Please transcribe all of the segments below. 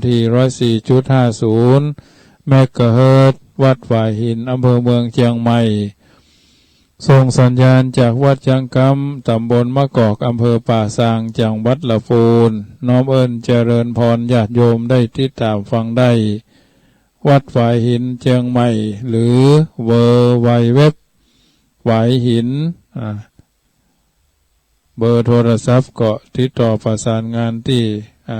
ที่104.50 เมกะเฮิรตซ์วัดฝายหินอำเภอเมืองเชียงใหม่ส่งสัญญาณจากวัดยังกำตำบลมะกอกอำเภอป่าซางจังหวัดละปูนน้อมเอิญเจริญพรญาติโยมได้ติดตามฟังได้วัดฝายหินเชียงใหม่หรือwww.ฝายหินเบอร์โทรศัพท์ก็ติดต่อประสานงานที่0861875325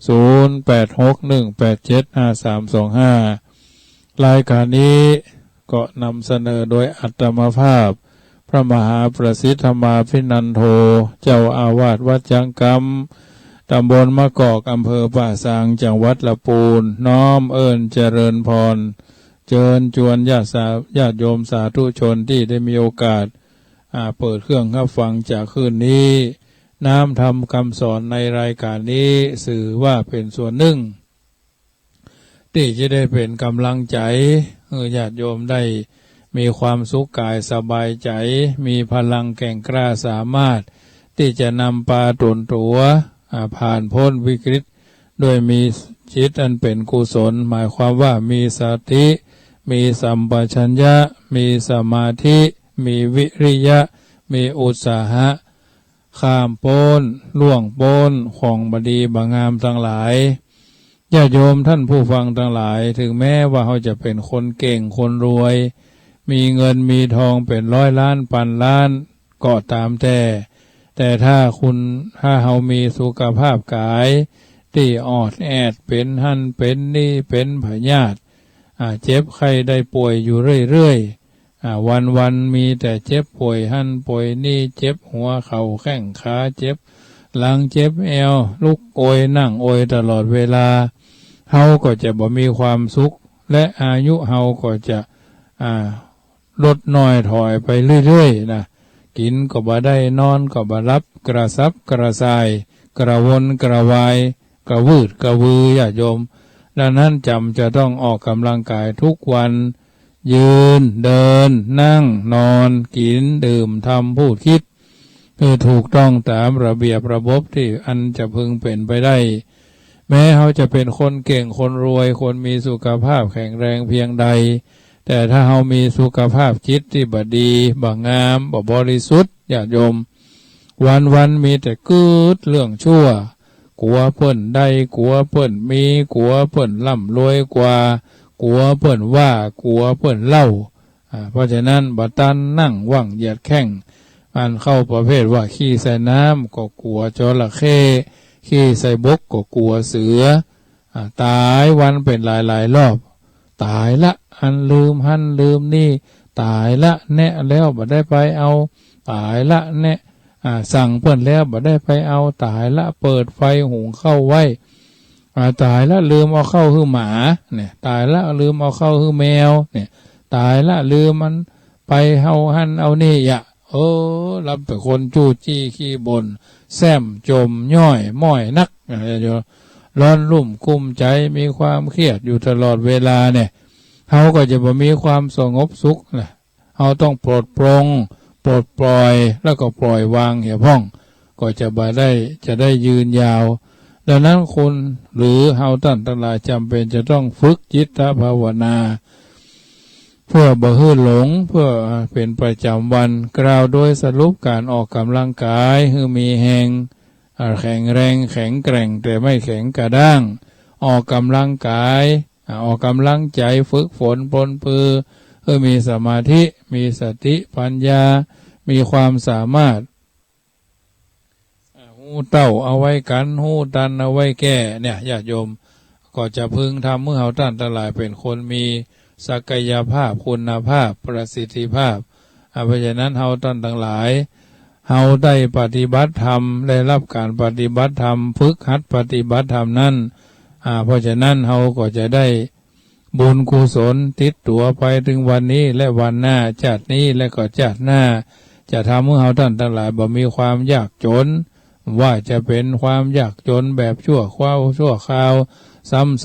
0861875325รายการนี้ก็นำเสนอโดยอัตมภาพพระมหาประสิทธมาภินันโทเจ้าอาวาสวัดจังกำตำบลมะกอกอำเภอป่าซางจังหวัดละปูนน้อมเอิญเจริญพรเชิญชวนญาติโยมสาธุชนที่ได้มีโอกาสเปิดเครื่องรับฟังจากคืนนี้น้ำทำคำสอนในรายการนี้สื่อว่าเป็นส่วนหนึ่งที่จะได้เป็นกำลังใจให้ญาติโยมได้มีความสุขกายสบายใจมีพลังแก่งกล้าสามารถที่จะนำปาตนตัวผ่านพ้นวิกฤตโดยมีจิตอันเป็นกุศลหมายความว่ามีสติมีสัมปชัญญะมีสมาธิมีวิริยะมีอุตสาหะข้ามพ้นล่วงพ้นของบดีบางามทั้งหลายญาติโยมท่านผู้ฟังทั้งหลายถึงแม้ว่าเขาจะเป็นคนเก่งคนรวยมีเงินมีทองเป็นร้อยล้านพันล้านก็ตามแต่ถ้าเขามีสุขภาพกายที่อ่อนแอดเป็นหั่นเป็นนี่เป็นพยาธิเจ็บไข้ได้ป่วยอยู่เรื่อยๆวันมีแต่เจ็บป่วยหั่นป่วยนี่เจ็บหัวเข่าแข้งขาเจ็บหลังเจ็บเอวลุกโอยนั่งโอยตลอดเวลาเฮาก็จะบ่มีความสุขและอายุเฮาก็จะลดน้อยถอยไปเรื่อยๆนะกินก็บ่ได้นอนก็บ่รับกระซับกระส่ายกระวนกระวายกระวืดกระวือญาติโยมดังนั้นจะต้องออกกำลังกายทุกวันยืนเดินนั่งนอนกินดื่มทำพูดคิดคือถูกต้องตามระเบียบระบบที่อันจะพึงเป็นไปได้แม้เขาจะเป็นคนเก่งคนรวยคนมีสุขภาพแข็งแรงเพียงใดแต่ถ้าเขามีสุขภาพจิตที่บ่ดีบ่งามบ่บริสุทธิ์ญาติโยมวันมีแต่กืดเรื่องชั่วกลัวเพิ่นได้กลัวเพิ่นมีกลัวเพิ่นร่ำรวยกว่ากลัวเพิ่นว่ากลัวเพิ่นเล่าเพราะฉะนั้นบัตันนั่งว่างเหยียดแข้งมันเข้าประเภทว่าขี้ใส่น้ำก็กลัวจระเข้ขี้ใส่บกก็กลัวเสือตายวันเป็นหลายรอบตายละอันลืมหันลืมนี่ตายละแนะแล้วบ่ได้ไปเอาตายละแนะสั่งเพิ่นแล้วบ่ได้ไปเอาตายละเปิดไฟหุงข้าวไว้ตายละลืมเอาเข้าคือหมาเนี่ยตายละลืมเอาเข้าคือแมวเนี่ยตายละลืมมันไปเฮาหันเอานี่รับเป็นคนจู้จี้ขี้บ่นแซมจมย่อยม้อยนักร้อนรุ่มกุ้มใจมีความเครียดอยู่ตลอดเวลาเนี่ยเขาก็จะบ่มีความสงบสุขนะเขาต้องปลดปลงปลดปล่อยแล้วก็ปล่อยวางเหี่ยพ่องก็จะได้ยืนยาวดังนั้นคุณหรือเฮาท่านทั้งหลายจำเป็นจะต้องฝึกจิตภาวนาเพื่อบ่ฮื้อหลงเพื่อเป็นประจำวันกล่าวโดยสรุปการออกกำลังกายให้มีแรงแข็งแรงแข็งแกร่งแต่ไม่แข็งกระด้างออกกำลังกายออกกำลังใจฝึกฝนปรนปือมีสมาธิมีสติปัญญามีความสามารถหูเต้าเอาไว้กันหูตันเอาไว้แก้เนี่ยญาติโยมก็จะพึงทำเมื่อเขาท่านทั้งหลายเป็นคนมีศักยภาพคุณภาพประสิทธิภาพเพราะฉะนั้นเฮาท่านทั้งหลายเฮาได้ปฏิบัติธรรมได้รับการปฏิบัติธรรมฝึกหัดปฏิบัติธรรมนั้นเพราะฉะนั้นเฮาก็จะได้บุญกุศลติดตัวไปถึงวันนี้และวันหน้าชาตินี้และก็ชาติหน้าจะทำให้เฮาท่านทั้งหลายบ่มีความยากจนว่าจะเป็นความยากจนแบบชั่วคราวซ้ำ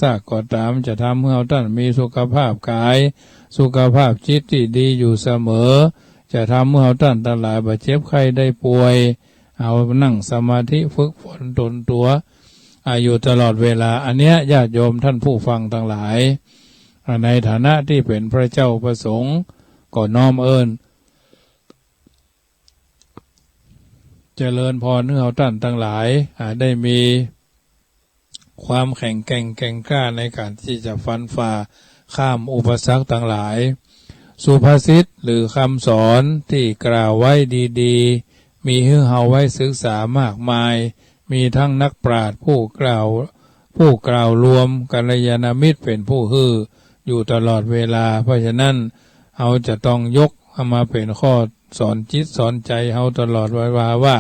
ซากก็ตามจะทำให้เฮาท่านมีสุขภาพกายสุขภาพจิตที่ดีอยู่เสมอจะทำให้เฮาท่านทั้งหลายบ่เจ็บไข้ได้ป่วย เอานั่งสมาธิฝึกฝนตนตัวอยู่ตลอดเวลาอันเนี้ยญาติโยมท่านผู้ฟังทั้งหลายในฐานะที่เป็นพระเจ้าประสงค์ก็น้อมเอิญเจริญพรเนื้อท่านทั้งหลายได้มีความแข็งแกร่งแกร่งกล้าในการที่จะฟันฝ่าข้ามอุปสรรคต่างหลายสุภาษิตหรือคำสอนที่กล่าวไว้ดีๆมีให้เฮาไว้ศึกษามากมายมีทั้งนักปราชญ์ผู้กล่าวรวมกัลยาณมิตรเป็นผู้ฮืออยู่ตลอดเวลาเพราะฉะนั้นเฮาจะต้องยกเอามาเป็นข้อสอนจิตสอนใจเฮาตลอดเวลาว่า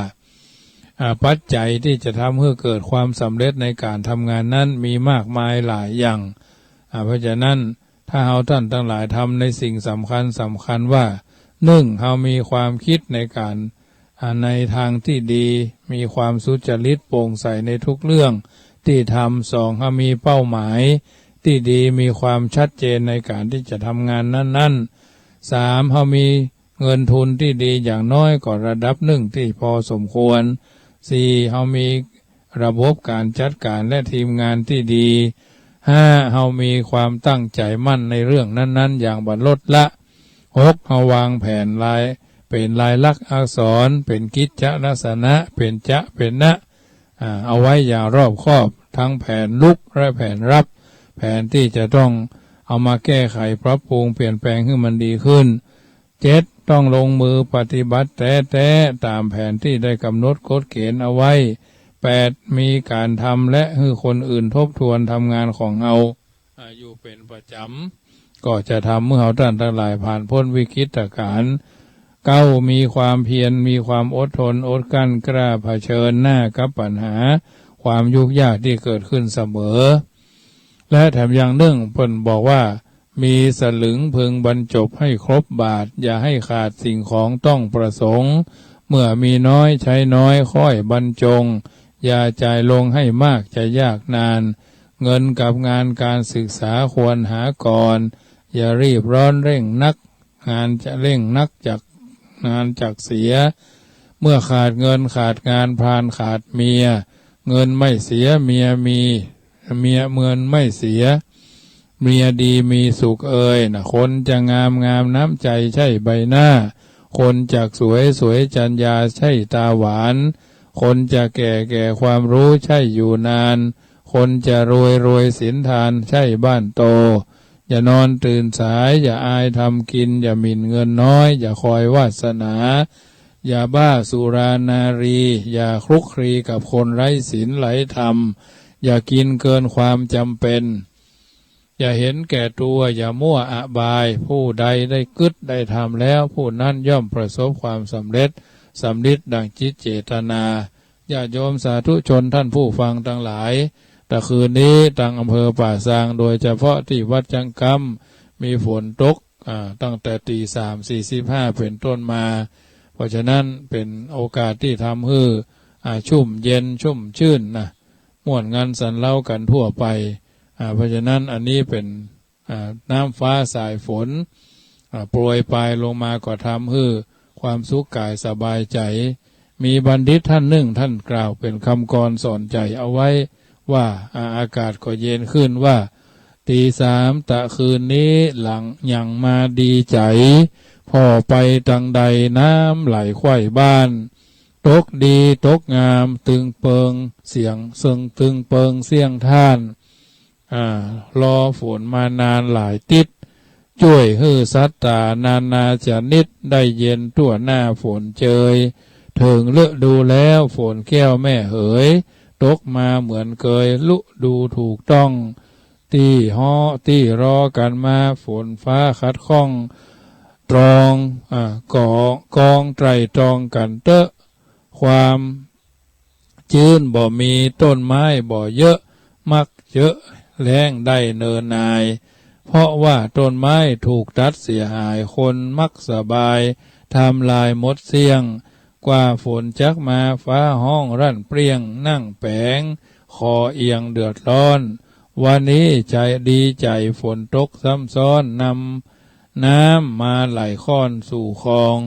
ปัจจัยที่จะทำให้เกิดความสำเร็จในการทำงานนั้นมีมากมายหลายอย่างเพราะฉะนั้นถ้าเฮาท่านทั้งหลายทำในสิ่งสำคัญว่า1เฮามีความคิดในการในทางที่ดีมีความสุจริตโปร่งใสในทุกเรื่องที่ทำ2เฮามีเป้าหมายที่ดีมีความชัดเจนในการที่จะทำงานนั้นๆ3เฮามีเงินทุนที่ดีอย่างน้อยก็ระดับหนึ่งที่พอสมควร4เฮามีระบบการจัดการและทีมงานที่ดี5เฮามีความตั้งใจมั่นในเรื่องนั้นๆอย่างบัดลดละ6เฮาวางแผนเป็นลายลักษณ์อักษรเป็นกิจลักษณะเป็นเป็นนะเอาไว้อย่างรอบคอบทั้งแผนลุกและแผนรับแผนที่จะต้องเอามาแก้ไขปรับปรุงเปลี่ยนแปลงให้มันดีขึ้น7ต้องลงมือปฏิบัติแต่ตามแผนที่ได้กำหนดกฎเกณฑ์เอาไว้8มีการทำและให้คนอื่นทบทวนทำงานของเราอยู่เป็นประจำก็จะทำเมื่อเราท่านทั้งหลายผ่านพ้นวิกฤตการณ์9มีความเพียรมีความอดทนอดกลั้นกล้าเผชิญหน้ากับปัญหาความยุ่งยากที่เกิดขึ้นเสมอและแถมอย่างหนึ่งเพิ่นบอกว่ามีสลึงพึงบรรจบให้ครบบาทอย่าให้ขาดสิ่งของต้องประสงค์เมื่อมีน้อยใช้น้อยค่อยบรรจงอย่าจ่ายลงให้มากจะยากนานเงินกับงานการศึกษาควรหาก่อนอย่ารีบร้อนเร่งนักงานจะเร่งนักจากงานจักเสียเมื่อขาดเงินขาดงานพรานขาดเมียเงินไม่เสียเมียมีเงินไม่เสียเมียดีมีสุขนะคนจะงามน้ำใจใช่ใบหน้าคนจะสวยจัญญาใช่ตาหวานคนจะแก่ความรู้ใช่อยู่นานคนจะรวยศีลทานใช่บ้านโตอย่านอนตื่นสายอย่าอายทำกินอย่าหมิ่นเงินน้อยอย่าคอยวาสนาอย่าบ้าสุรานารีอย่าคลุกคลีกับคนไร้ศีลไร้ธรรมอย่ากินเกินความจำเป็นอย่าเห็นแก่ตัวอย่ามั่วอบายผู้ใดได้กึศได้ทำแล้วผู้นั้นย่อมประสบความสำเร็จสำลิดดังจิตเจตนาญาติโยมสาธุชนท่านผู้ฟังทั้งหลายแต่คืนนี้ทางอำเภอป่าซางโดยเฉพาะที่วัดจังกำมีฝนตกตั้งแต่ตี 3:45เป็นต้นมาเพราะฉะนั้นเป็นโอกาสที่ทำให้ชุ่มเย็นชุ่มชื่นนะม่วนงานสันเล่ากันทั่วไปเพราะฉะนั้นอันนี้เป็นน้ำฟ้าสายฝนโปรยปลายลงมาก็ทำให้ความสุขกายสบายใจมีบัณฑิตท่านหนึ่งท่านกล่าวเป็นคำกรสอนใจเอาไว้ว่าอากาศก็เย็นขึ้นว่าตี 3ตะคืนนี้หลังยังมาดีใจพ่อไปตังใดน้ำไหลไขว้บ้านตกดีตกงามตึงเปิงเสียงซึ่งตึงเปิงเสียงท่านรอฝนมานานหลายติดช่วยฮือสัตตานาจะนิดได้เย็นตัวหน้าฝนเจยถึงเลือกดูแล้วฝนแก้วแม่เหยตกมาเหมือนเคยลุดูถูกต้องที่รอกันมาฝนฟ้าคัดข้องตรองกองไตรตรองกันเตอะความจื้นบ่มีต้นไม้บ่เยอะมักเยอะแรงได้เนินนายเพราะว่าต้นไม้ถูกตัดเสียหายคนมักสบายทำลายมดเสียงกว่าฝนจักมาฟ้าห้องรั่นเปรี้ยงนั่งแปงคอเอียงเดือดร้อนวันนี้ใจดีใจฝนตกซ้ำซ้อนนำน้ำมาไหลค่อนสู่คลอง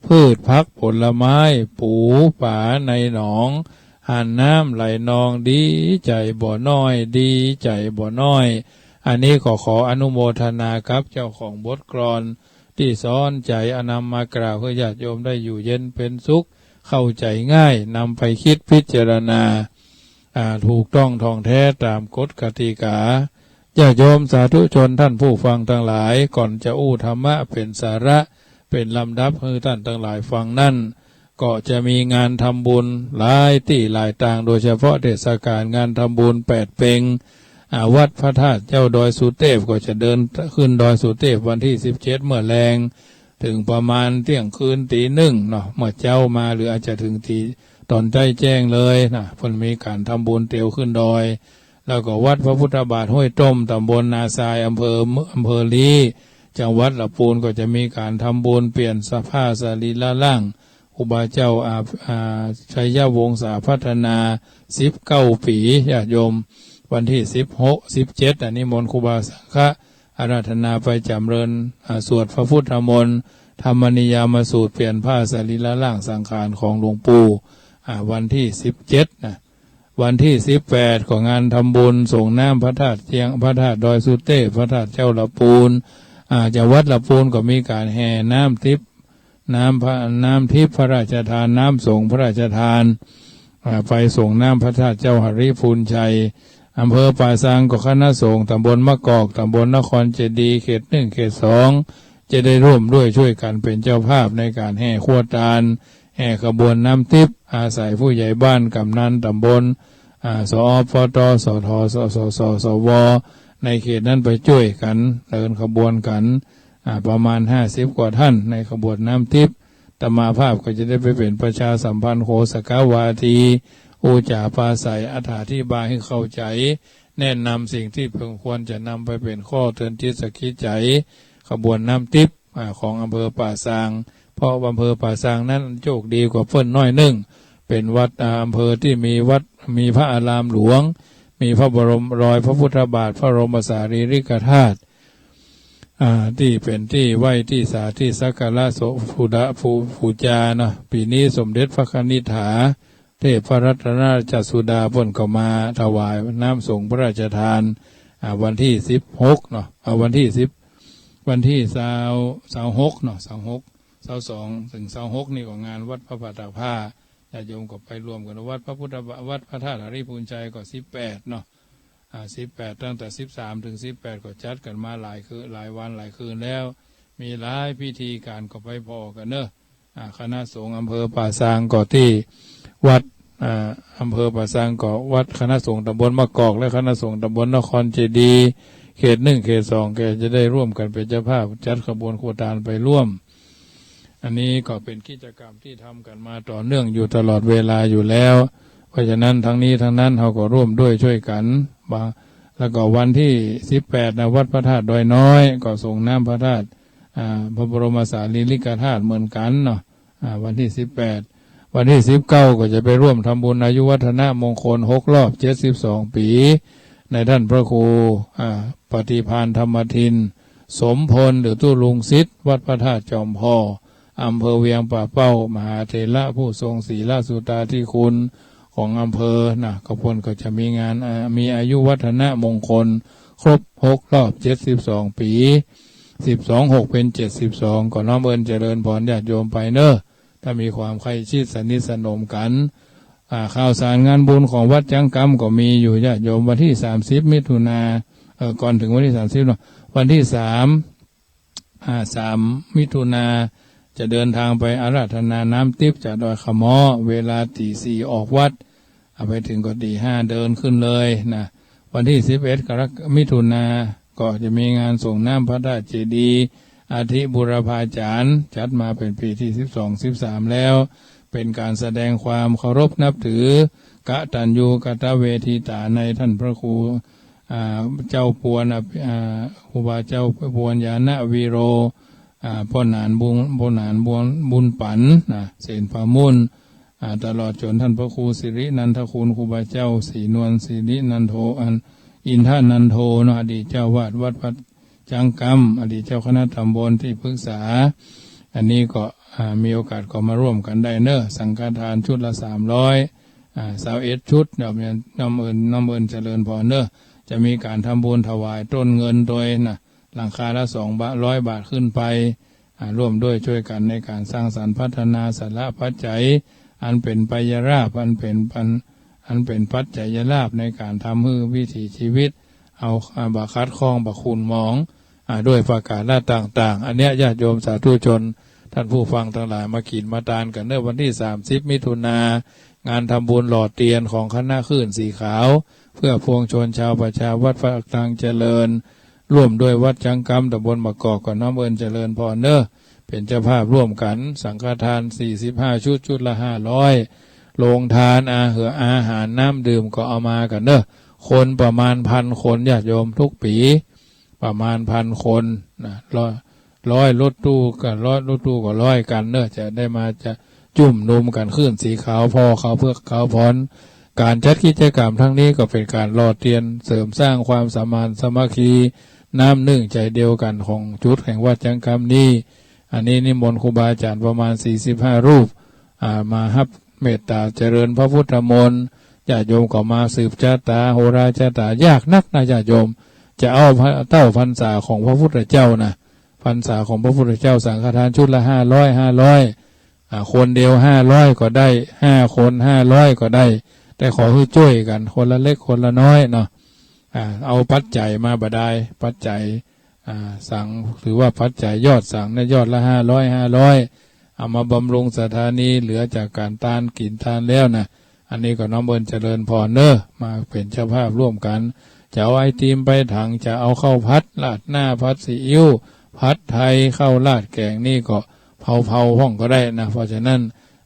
พืชพักผลไม้ปูป่าในหนองหันน้ำไหลนองดีใจบ่น้อยดีใจบ่น้อยอันนี้ขออนุโมทนาครับเจ้าของบทกลอนที่สอนใจอนำมากล่าวเพื่อญาติโยมได้อยู่เย็นเป็นสุขเข้าใจง่ายนำไปคิดพิจารณาถูกต้องท่องแท้ตามกฎกติกาญาติโยมสาธุชนท่านผู้ฟังทั้งหลายก่อนจะอู้ธรรมะเป็นสาระเป็นลำดับให้ท่านทั้งหลายฟังนั่นก็จะมีงานทำบุญหลายที่หลายต่างโดยเฉพาะเทศกาลงานทำบุญ8 เพ็งวัดพระธาตุเจ้าดอยสุเทพก็จะเดินขึ้นดอยสุเทพวันที่17เมื่อแรงถึงประมาณเที่ยงคืนตี 1เนาะเมื่อเจ้ามาหรืออาจจะถึงตีตอนใกล้แจ้งเลยนะเพิ่นมีการทำบุญเตียวขึ้นดอยแล้วก็วัดพระพุทธบาทห้วยต้มตำบลนาทรายอำเภอลีจังหวัดลำพูนก็จะมีการทำบุญเปลี่ยนสภาพสรีระร่างครูบาเจ้าชัยยวงศาพัฒนา19 ปีญาติโยมวันที่16 17อันนี้มนต์ครูบาสังฆะอาราธนาไปจำเริญสวดพระพุทธมนต์ธรรมนิยามสูตรเปลี่ยนผ้าสรีระร่างสังขารของหลวงปู่วันที่17นะวันที่18ของงานทำบุญส่งน้ำพระธาตุเชียงพระธาตุดอยสุเทพพระธาตุเจ้าลำพูนจากวัดลำพูนก็มีการแห่น้ำทิพย์น้ำทิพย์พระราชทานน้ำส่งพระราชทานไปส่งน้ำพระธาตุเจ้าหริพูนชัยอำเภอป่าซางก็คณะสงฆ์ตำบลมะกอกตำบลนครเจดีย์เขต 1เขต 2จะได้ร่วมด้วยช่วยกันเป็นเจ้าภาพในการแห่ขวดตาลแห่ขบวนน้ำทิพย์อาศัยผู้ใหญ่บ้านกำนันตำบลสอปตสทสวในเขตนั้นไปช่วยกันเดินขบวนกันประมาณ50 กว่าท่านในขบวนน้ำทิพย์ตมาภาพก็จะได้ไปเป็นประชาสัมพันธ์โฆษกวาทีอุจาปาศัยอธิบายให้เข้าใจแนะนำสิ่งที่พึงควรจะนำไปเป็นข้อเตือนจิตสกิจใจขบวนน้ำทิพย์ของอำเภอป่าซางเพราะอำเภอป่าซางนั้นโชคดีกว่าเพิ่นน้อยนึงเป็นวัดอำเภอที่มีพระอารามหลวงมีพระบรมรอยพระพุทธบาทพระบรมสารีริกธาตุที่เป็นที่ไหว้ที่สาที่สักการะภูจาเนาะปีนี้สมเด็จพระนิธิถาเทพรัตนราชสุดาเพิ่นก็มาถวายน้ำสงฆ์พระราชทานวันที่16เนาะวันที่26เนาะ22ถึง26นี่ก็งานวัดพระบาทตากผ้าญาติโยมก็ไปรวมกันวัดพระพุทธวัดพระธาตุหริพูนชัยก็18เนาะ18ตั้งแต่13ถึง18ก็จัดกันมาหลายวันหลายคืนแล้วมีหลายพิธีการก็ไปพอกันเนอะคณะสงฆ์อำเภอป่าซางก็ที่วัดอำเภอป่าซางก็วัดคณะสงฆ์ตำบลมะกอกและคณะสงฆ์ตำบลนครเจดีย์เขต 1เขต 2แกจะได้ร่วมกันเป็นเจ้าภาพจัดขบวนโคตานไปร่วมอันนี้ก็เป็นกิจกรรมที่ทำกันมาต่อเนื่องอยู่ตลอดเวลาอยู่แล้วเพราะฉะนั้นทั้งนี้ทั้งนั้นเขาก็ร่วมด้วยช่วยกันแล้วก็วันที่18วัดพระธาตุดอยน้อยก็ส่งน้ำพระธาตุพระบรมสารีริกธาตุเหมือนกันเนาะวันที่18วันที่19ก็จะไปร่วมทำบุญอายุวัฒนมงคล6 รอบ72 ปีในท่านพระครูปฏิภาณธรรมทินสมพลหรือตู้ลุงศิษย์วัดพระธาตุจอมพ่ออำเภอเวียงป่าเป้ามหาเถระผู้ทรงศีลสุตาธิคุณของอำเภอขบวนก็จะมีงานมีอายุวัฒนมงคลครบ6 รอบ72 ปี12/6เป็น72ก่อนน้อมเอิญเจริญพรญาติโยมไปเนอะถ้ามีความใคร่ชิดสนิทสนมกันข่าวสารงานบุญของวัดจังกำก็มีอยู่ญาติโยมวันที่30 มิถุนาก่อนถึงวันที่30เนาะวันที่3 มิถุนาจะเดินทางไปอาราธนาน้ำทิพย์จากดอยขมอเวลาตี 4ออกวัดไปถึงก็ตี 5เดินขึ้นเลยนะวันที่11 กรกฎาคมมิถุนาก็จะมีงานส่งน้ำพระธาตุเจดีย์อาทิบุรพาจารย์จัดมาเป็นปีที่12-13แล้วเป็นการแสดงความเคารพนับถือกตัญญูกตเวทีตาในท่านพระครูเจ้าปวนครูบาเจ้าปวนญาณวีโรพ่อหนานบุญปันเสนพามุนตลอดจนท่านพระครูสิรินันทคุณครูบาเจ้าศรีนวลสิรินันโทอินทนันโทอดีตเจ้าวาดวัดจังกำอดีตเจ้าคณะตำบลที่ปรึกษา อันนี้ก็มีโอกาสก็มาร่วมกันได้เนอะสังฆทานชุดละ300 21ชุดเดี๋ยวน้ำเอิญเจริญพรเนอะจะมีการทำบุญถวายต้นเงินโดยนะหลังคาละ200 บาทขึ้นไปร่วมด้วยช่วยกันในการสร้างสรรค์พัฒนาสาระปัจจัยอันเป็นปัยราภอันเป็นปัจจัยลาภในการทำให้วิถีชีวิตเอาบาคัดคล้องบาคุณหมองด้วยประกาศต่างๆอันเนี้ยญาติโยมสาธุชนท่านผู้ฟังทั้งหลายมาขีดมาตานกันเมื่อวันที่30 มิถุนางานทำบุญหล่อเตียนของคณะคลื่นสีขาวเพื่อพวงชนชาวประชาวัดพระกลางเจริญร่วมด้วยวัดจังกำตำบลมะกอกกับน้ำเอิญเจริญพรเนอะเป็นเจ้าภาพร่วมกันสังฆทาน45 ชุดละ500โรงทานอาหารน้ำดื่มก็เอามากันเนอะคนประมาณ1,000 คนญาติโยมทุกปีประมาณ1,000 คนนะร้อยรถตู้กับรถตู้ก็100กันเนอะจะได้มาจะจุ่มนุมกันขึ้นสีขาวพอเขาเพื่อเขาพรการจัดกิจกรรมทั้งนี้ก็เป็นการหล่อเตียนเสริมสร้างความสมานสามัคคีน้ำหนึ่งใจเดียวกันของจุดแห่งวัดจังกำนี้อันนี้นิมนต์ครูบาอาจารย์ประมาณ45 รูปมาฮับเมตตาเจริญพระพุทธมนต์ญาติโยมก็มาสืบชะตาโหราชะตายากนักนะญาติโยมจะเอาเต้าพรรษาของพระพุทธเจ้านะพรรษาของพระพุทธเจ้าสังฆทานชุดละ500คนเดียว500ก็ได้5 คน500ก็ได้แต่ขอให้ช่วยกันคนละเล็กคนละน้อยเนาะเอาปัจจัยมาบดายปัจจัยสั่งถือว่าปัจจัยยอดสั่งในยอดละ500เอามาบำรุงสถานีเหลือจากการทานกินทานแล้วนะอันนี้ก็น้องเบิร์นเจริญพรเนอะมาเป็นเจ้าภาพร่วมกันจะเอาไอติมไปถังจะเอาข้าวพัดลาดหน้าพัดซีอิ๊วพัดไทยข้าวราดแกงนี่ก็เผาห้องก็ได้นะเพราะฉะนั้น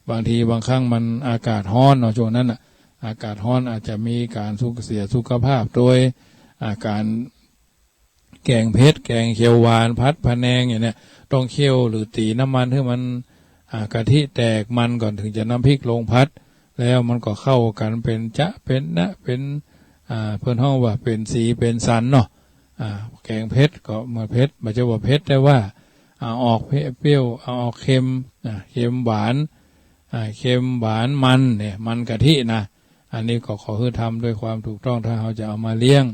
บางทีบางครั้งมันอากาศร้อนเนาะช่วงนั้นอากาศร้อนอาจจะมีการเสียสุขภาพโดยอาการแกงเผ็ดแกงเขียวหวานพัดพะแนงอย่างเนี้ยต้องเคี่ยวหรือตีน้ำมันให้มันกะทิแตกมันก่อนถึงจะน้ำพริกลงพัดแล้วมันก็เข้ากันเป็นจะเป็นนะเป็นเพื่อนห้องว่าเป็นสีเป็นสันเนาะแกงเผ็ดก็เหมือนเผ็ดไม่ใช่ว่าเผ็ดแต่ว่าออกเปรี้ยวออกเค็มเค็มหวานเค็มหวานมันเนี่ยมันกะทินะอันนี้ก็ขอให้ทำด้วยความถูกต้องถ้าเราจะเอามาเลี้ยง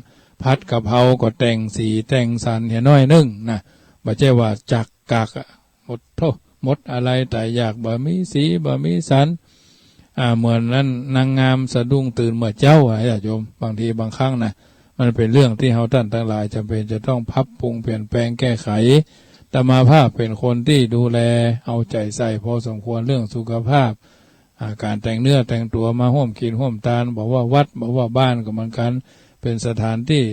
พัดกะเพราก็แต่งสีแต่งสันเห็นน้อยนึงนะไม่ใช่ว่าจักกากหมดอะไรแต่อยากบะมีสีบะมีสันเหมือนนั้นนางงามสะดุ้งตื่นเมื่อเจ้าญาติโยมบางทีบางครั้งนะมันเป็นเรื่องที่เราท่านทั้งหลายจำเป็นจะต้องพับปรุงเปลี่ยนแปลงแก้ไขแต่มาภาพเป็นคนที่ดูแลเอาใจใส่พอสมควรเรื่องสุขภาพการแต่งเนื้อแต่งตัวมาห่วมกินห่วมทานบอกว่าวัดบอกว่าบ้านก็เหมือนกันเป็นสถานที่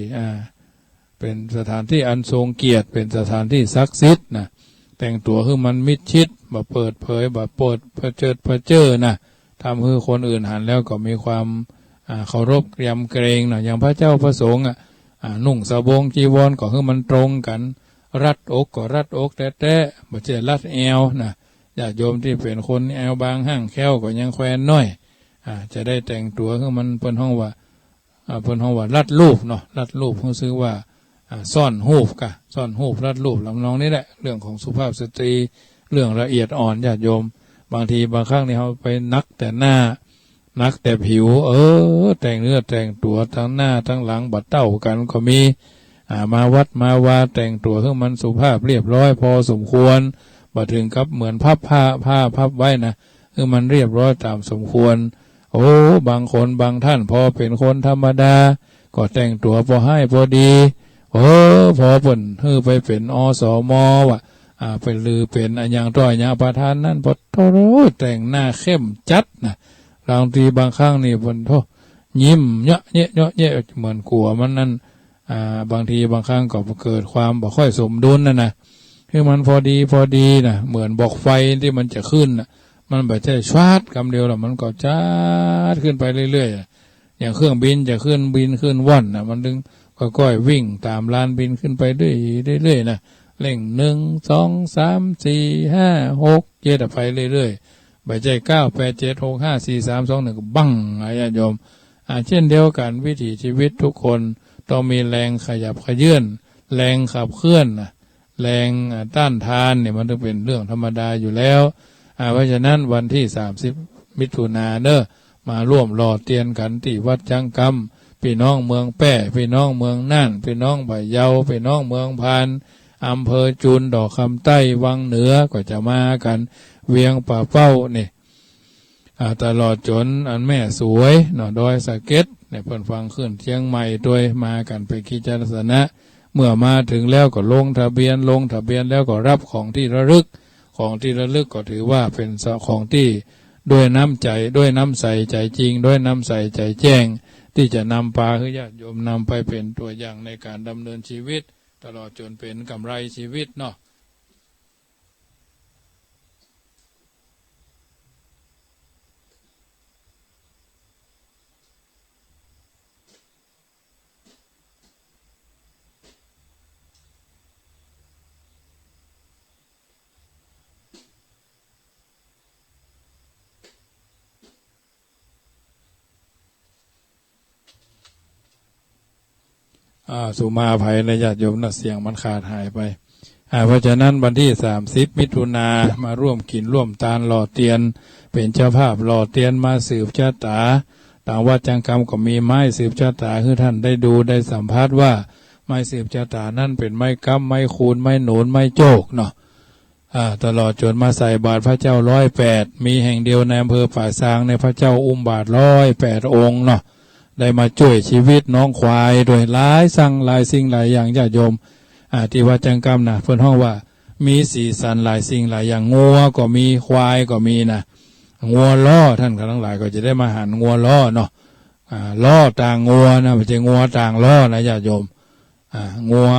เป็นสถานที่อันทรงเกียรติเป็นสถานที่ศักดิ์สิทธิ์นะแต่งตัวคือมันมิดชิดแบบเปิดเผยแบบเปิดเผเจอนะทำให้คนอื่นหันแล้วก็มีความเคารพยำเกรงนะอย่างพระเจ้าพระสงฆ์นุ่งสบงจีวรก็คือมันตรงกันรัดอกก็รัดอกแต่บ่ใช่รัดแอวนะญาติโยมที่เป็นคนแอวบางห้างแค้วก็ยังแควนน้อยจะได้แต่งตัวคือมันเพิ่นห้องว่ารัดรูปเนาะรัดรูปเขาซื้อว่าซ่อนหูบกะซ่อนหูบรัดรูปลำนองนี่แหละเรื่องของสุภาพสตรีเรื่องละเอียดอ่อนญาติโยมบางทีบางครั้งนี่เขาไปนักแต่หน้านักแต่ผิวแต่งเนื้อแต่งตัวทั้งหน้าทั้งหลังบัดเต้ากันก็มีมาวัดมาวาแต่งตัวให้มันสุภาพเรียบร้อยพอสมควรบ่ถึงกับเหมือนพับผ้าพับไว้นะคือมันเรียบร้อยตามสมควรบางคนบางท่านพอเป็นคนธรรมดาก็แต่งตัวพอให้พอดีพอเปิ่นไปเป็นอสมว่ะเป็นลือเป็นอันยังต้อยยังประธานนั่นพอโธ่แต่งหน้าเข้มจัดนะบางทีบางครั้งนี่เพิ่นยิ้มเยาะเยะเหมือนกลัวมันนั่นบางทีบางครั้งก็เกิดความบ่ค่อยสมดุลนะคือมันพอดีนะเหมือนบอกไฟที่มันจะขึ้นนะมันแบบจะชาร์จคำเดียวแล้วมันก็จัดขึ้นไปเรื่อยๆอย่างเครื่องบินจะขึ้นบินขึ้นว่อนนะมันดึงค่อยๆวิ่งตามลานบินขึ้นไปเรื่อยๆนะเร่ง1 2 3 4 5 6 7ไปเรื่อยๆใบใจ9 8 7 6 5 4 3 2 1บังญาติโยมเช่นเดียวกันวิถีชีวิตทุกคนต้องมีแรงขยับขยื่นแรงขับเคลื่อนนะ แรงต้านทานเนี่ยมันต้องเป็นเรื่องธรรมดาอยู่แล้วเพราะฉะนั้นวันที่30 มิถุนายนมาร่วมหล่อเตียนกันที่วัดจังกำพี่น้องเมืองแป้พี่น้องเมืองน่านพี่น้องบ่ายเยาพี่น้องเมืองพานอำเภอจูนดอกคำใต้วังเหนือก็จะมากันเวียงป่าเป้าเนี่ยตลอดจนอันแม่สวยหน่อดอยสะเก็ดเนี่ยเพิ่นฟังขึ้นเชียงใหม่ด้วยมากันไปกิจลักษณะเมื่อมาถึงแล้วก็ลงทะเบียนแล้วก็รับของที่ระลึกก็ถือว่าเป็นของที่ด้วยน้ำใจด้วยน้ำใสใจจริงด้วยน้ำใสใจแจ้งที่จะนำพาให้ญาติโยมนำไปเป็นตัวอย่างในการดำเนินชีวิตตลอดจนเป็นกำไรชีวิตเนาะสุมาภัยและญาติโยมนะเสียงมันขาดหายไปเพราะฉะนั้นวันที่30 มิถุนามาร่วมกินร่วมทานหล่อเตียนเป็นเจ้าภาพหล่อเตียนมาสืบชะตาต่างวัดจังกำก็มีไม้สืบชะตาคือท่านได้ดูได้สัมภาษณ์ว่าไม้สืบชะตานั่นเป็นไม้กำไม้คูนไม้หนุนไม้โจกเนาะตลอดจนมาใส่บาตรพระเจ้า108มีแห่งเดียวในอำเภอป่าซางในพระเจ้าอุ้มบาตร108 องค์เนาะได้มาช่วยชีวิตน้องควายโดยหลายสิ่งหลายอย่างญาติโยมที่วัดจังกำนะเพื่อนห้องว่ามีสีสันหลายสิ่งหลายอย่างงัวก็มีควายก็มีนะงัวล้อท่านทั้งหลายก็จะได้มาหันงัวล้อเนาะล้อต่างงัวนะไม่ใช่งัวต่างล้อนะญาติโยมงัว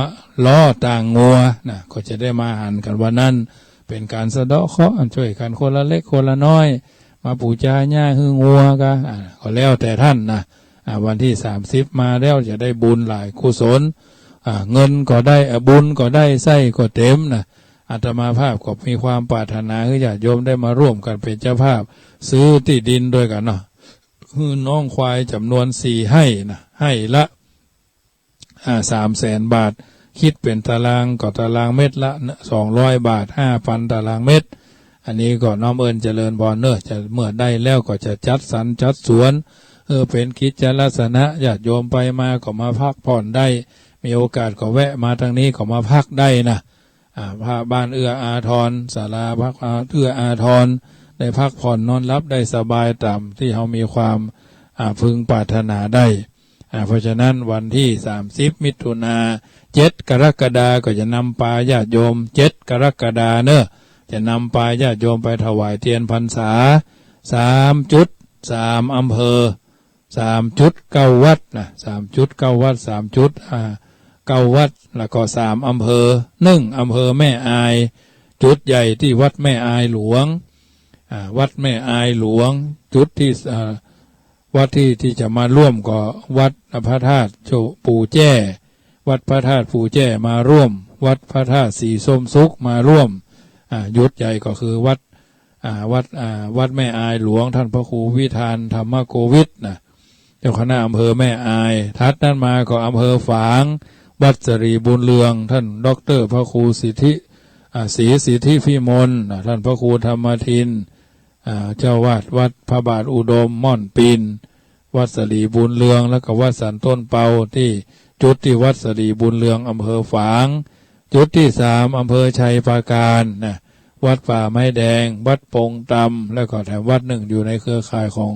ล้อต่างงัวนะก็จะได้มาหันกันวันนั้นเป็นการสะเดาะเคราะห์ช่วยกันคนละเล็กคนละน้อยมาปูจาหญ้าฮืองัวก็แล้วแต่ท่านนะวันที่30มาแล้วจะได้บุญหลายกุศลเงินก็ได้บุญก็ได้ไส้ก็เต็มนะอาตมาภาพก็มีความปรารถนาให้ญาติโยมได้มาร่วมกันเป็นเจ้าภาพซื้อที่ดินด้วยกันเนาะคือน้องควายจำนวน4ให้นะให้ละ300,000 บาทคิดเป็นตารางก็ตารางเมตรละ200 บาท 5,000 ตารางเมตรอันนี้ก็น้อมเอิญเจริญพรเนอะจะเมื่อได้แล้วก็จะจัดสรรจัดสวนเป็นกิจลักษณะญาติโยมไปมาก็มาพักผ่อนได้มีโอกาสก็แวะมาทางนี้ก็มาพักได้นะพระบ้านเอื้ออาทรศาลาพักเอื้ออาทรได้พักผ่อนนอนรับได้สบายตามที่เขามีความพึงปรารถนาได้เพราะฉะนั้นวันที่30 มิถุนา7 กรกฎาก็จะนำปาญาติโยม7 กรกฎาเนอะจะนำปาญาติโยมไปถวายเทียนพรรษา3 จุด 3 อำเภอ3 จุด 9 วัดนะ3 จุด 9 วัด3 จุด9 วัดแล้วก็3 อำเภอ1 อำเภอแม่อายจุดใหญ่ที่วัดแม่อายหลวงวัดแม่อายหลวงจุดที่วัดที่จะมาร่วมก็วัดพระธาตุปู่แจ้วัดพระธาตุปู่แจ้มาร่วมวัดพระธาตุสีส้มสุขมาร่วมยุทธใหญ่ก็คือวัดแม่อายหลวงท่านพระครูวิธานธรรมโกวิทนะเจ้าคณะอำเภอแม่อายทัดนั้นมาก็อำเภอฝางวัดสรีบุญเรืองท่านดร.พระครูสิทธิศรีสิทธิพิมลท่านพระครูธรรมทินเจ้าวาดวัดพระบาทอุดมม่อนปีนวัดสรีบุญเรืองแล้วก็วัดสันต้นเปาที่จุดที่วัดสรีบุญเรืองอำเภอฝางจุดที่3 อำเภอชัยปราการนะวัดป่าไม้แดงวัดปงตำแล้วก็แถมวัดหนึ่งอยู่ในเครือข่ายของ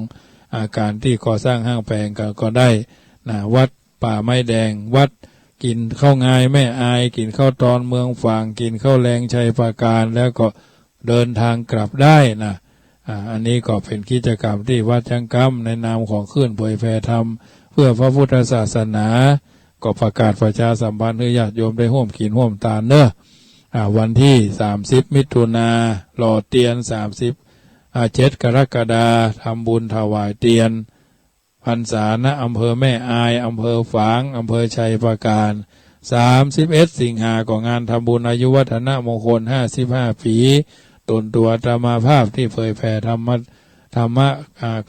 การที่ก่อสร้างห้างแปลงก็ได้นะวัดป่าไม้แดงวัดกินข้าวงายแม่อายกินข้าวตอนเมืองฝางกินข้าวแรงชัยปราการแล้วก็เดินทางกลับได้นะอันนี้ก็เป็นกิจกรรมที่วัดจังกำในนามของขึ้นเผยแผ่ธรรมเพื่อพระพุทธศาสนาก็ประกาศประชาสัมพันธ์ให้ญาติโยมได้ร่วมกินร่วมทานเนอะวันที่30 มิถุนาหล่อเตียน7 กรกฎาทำบุญถวายเตียนพรรษาณอำเภอแม่อายอำเภอฝางอำเภอชัยปราการ31 สิงหาคมงานทำบุญอายุวัฒนมงคล55 ปีตนตัวธรรมาภาพที่เผยแผ่ธรรมะ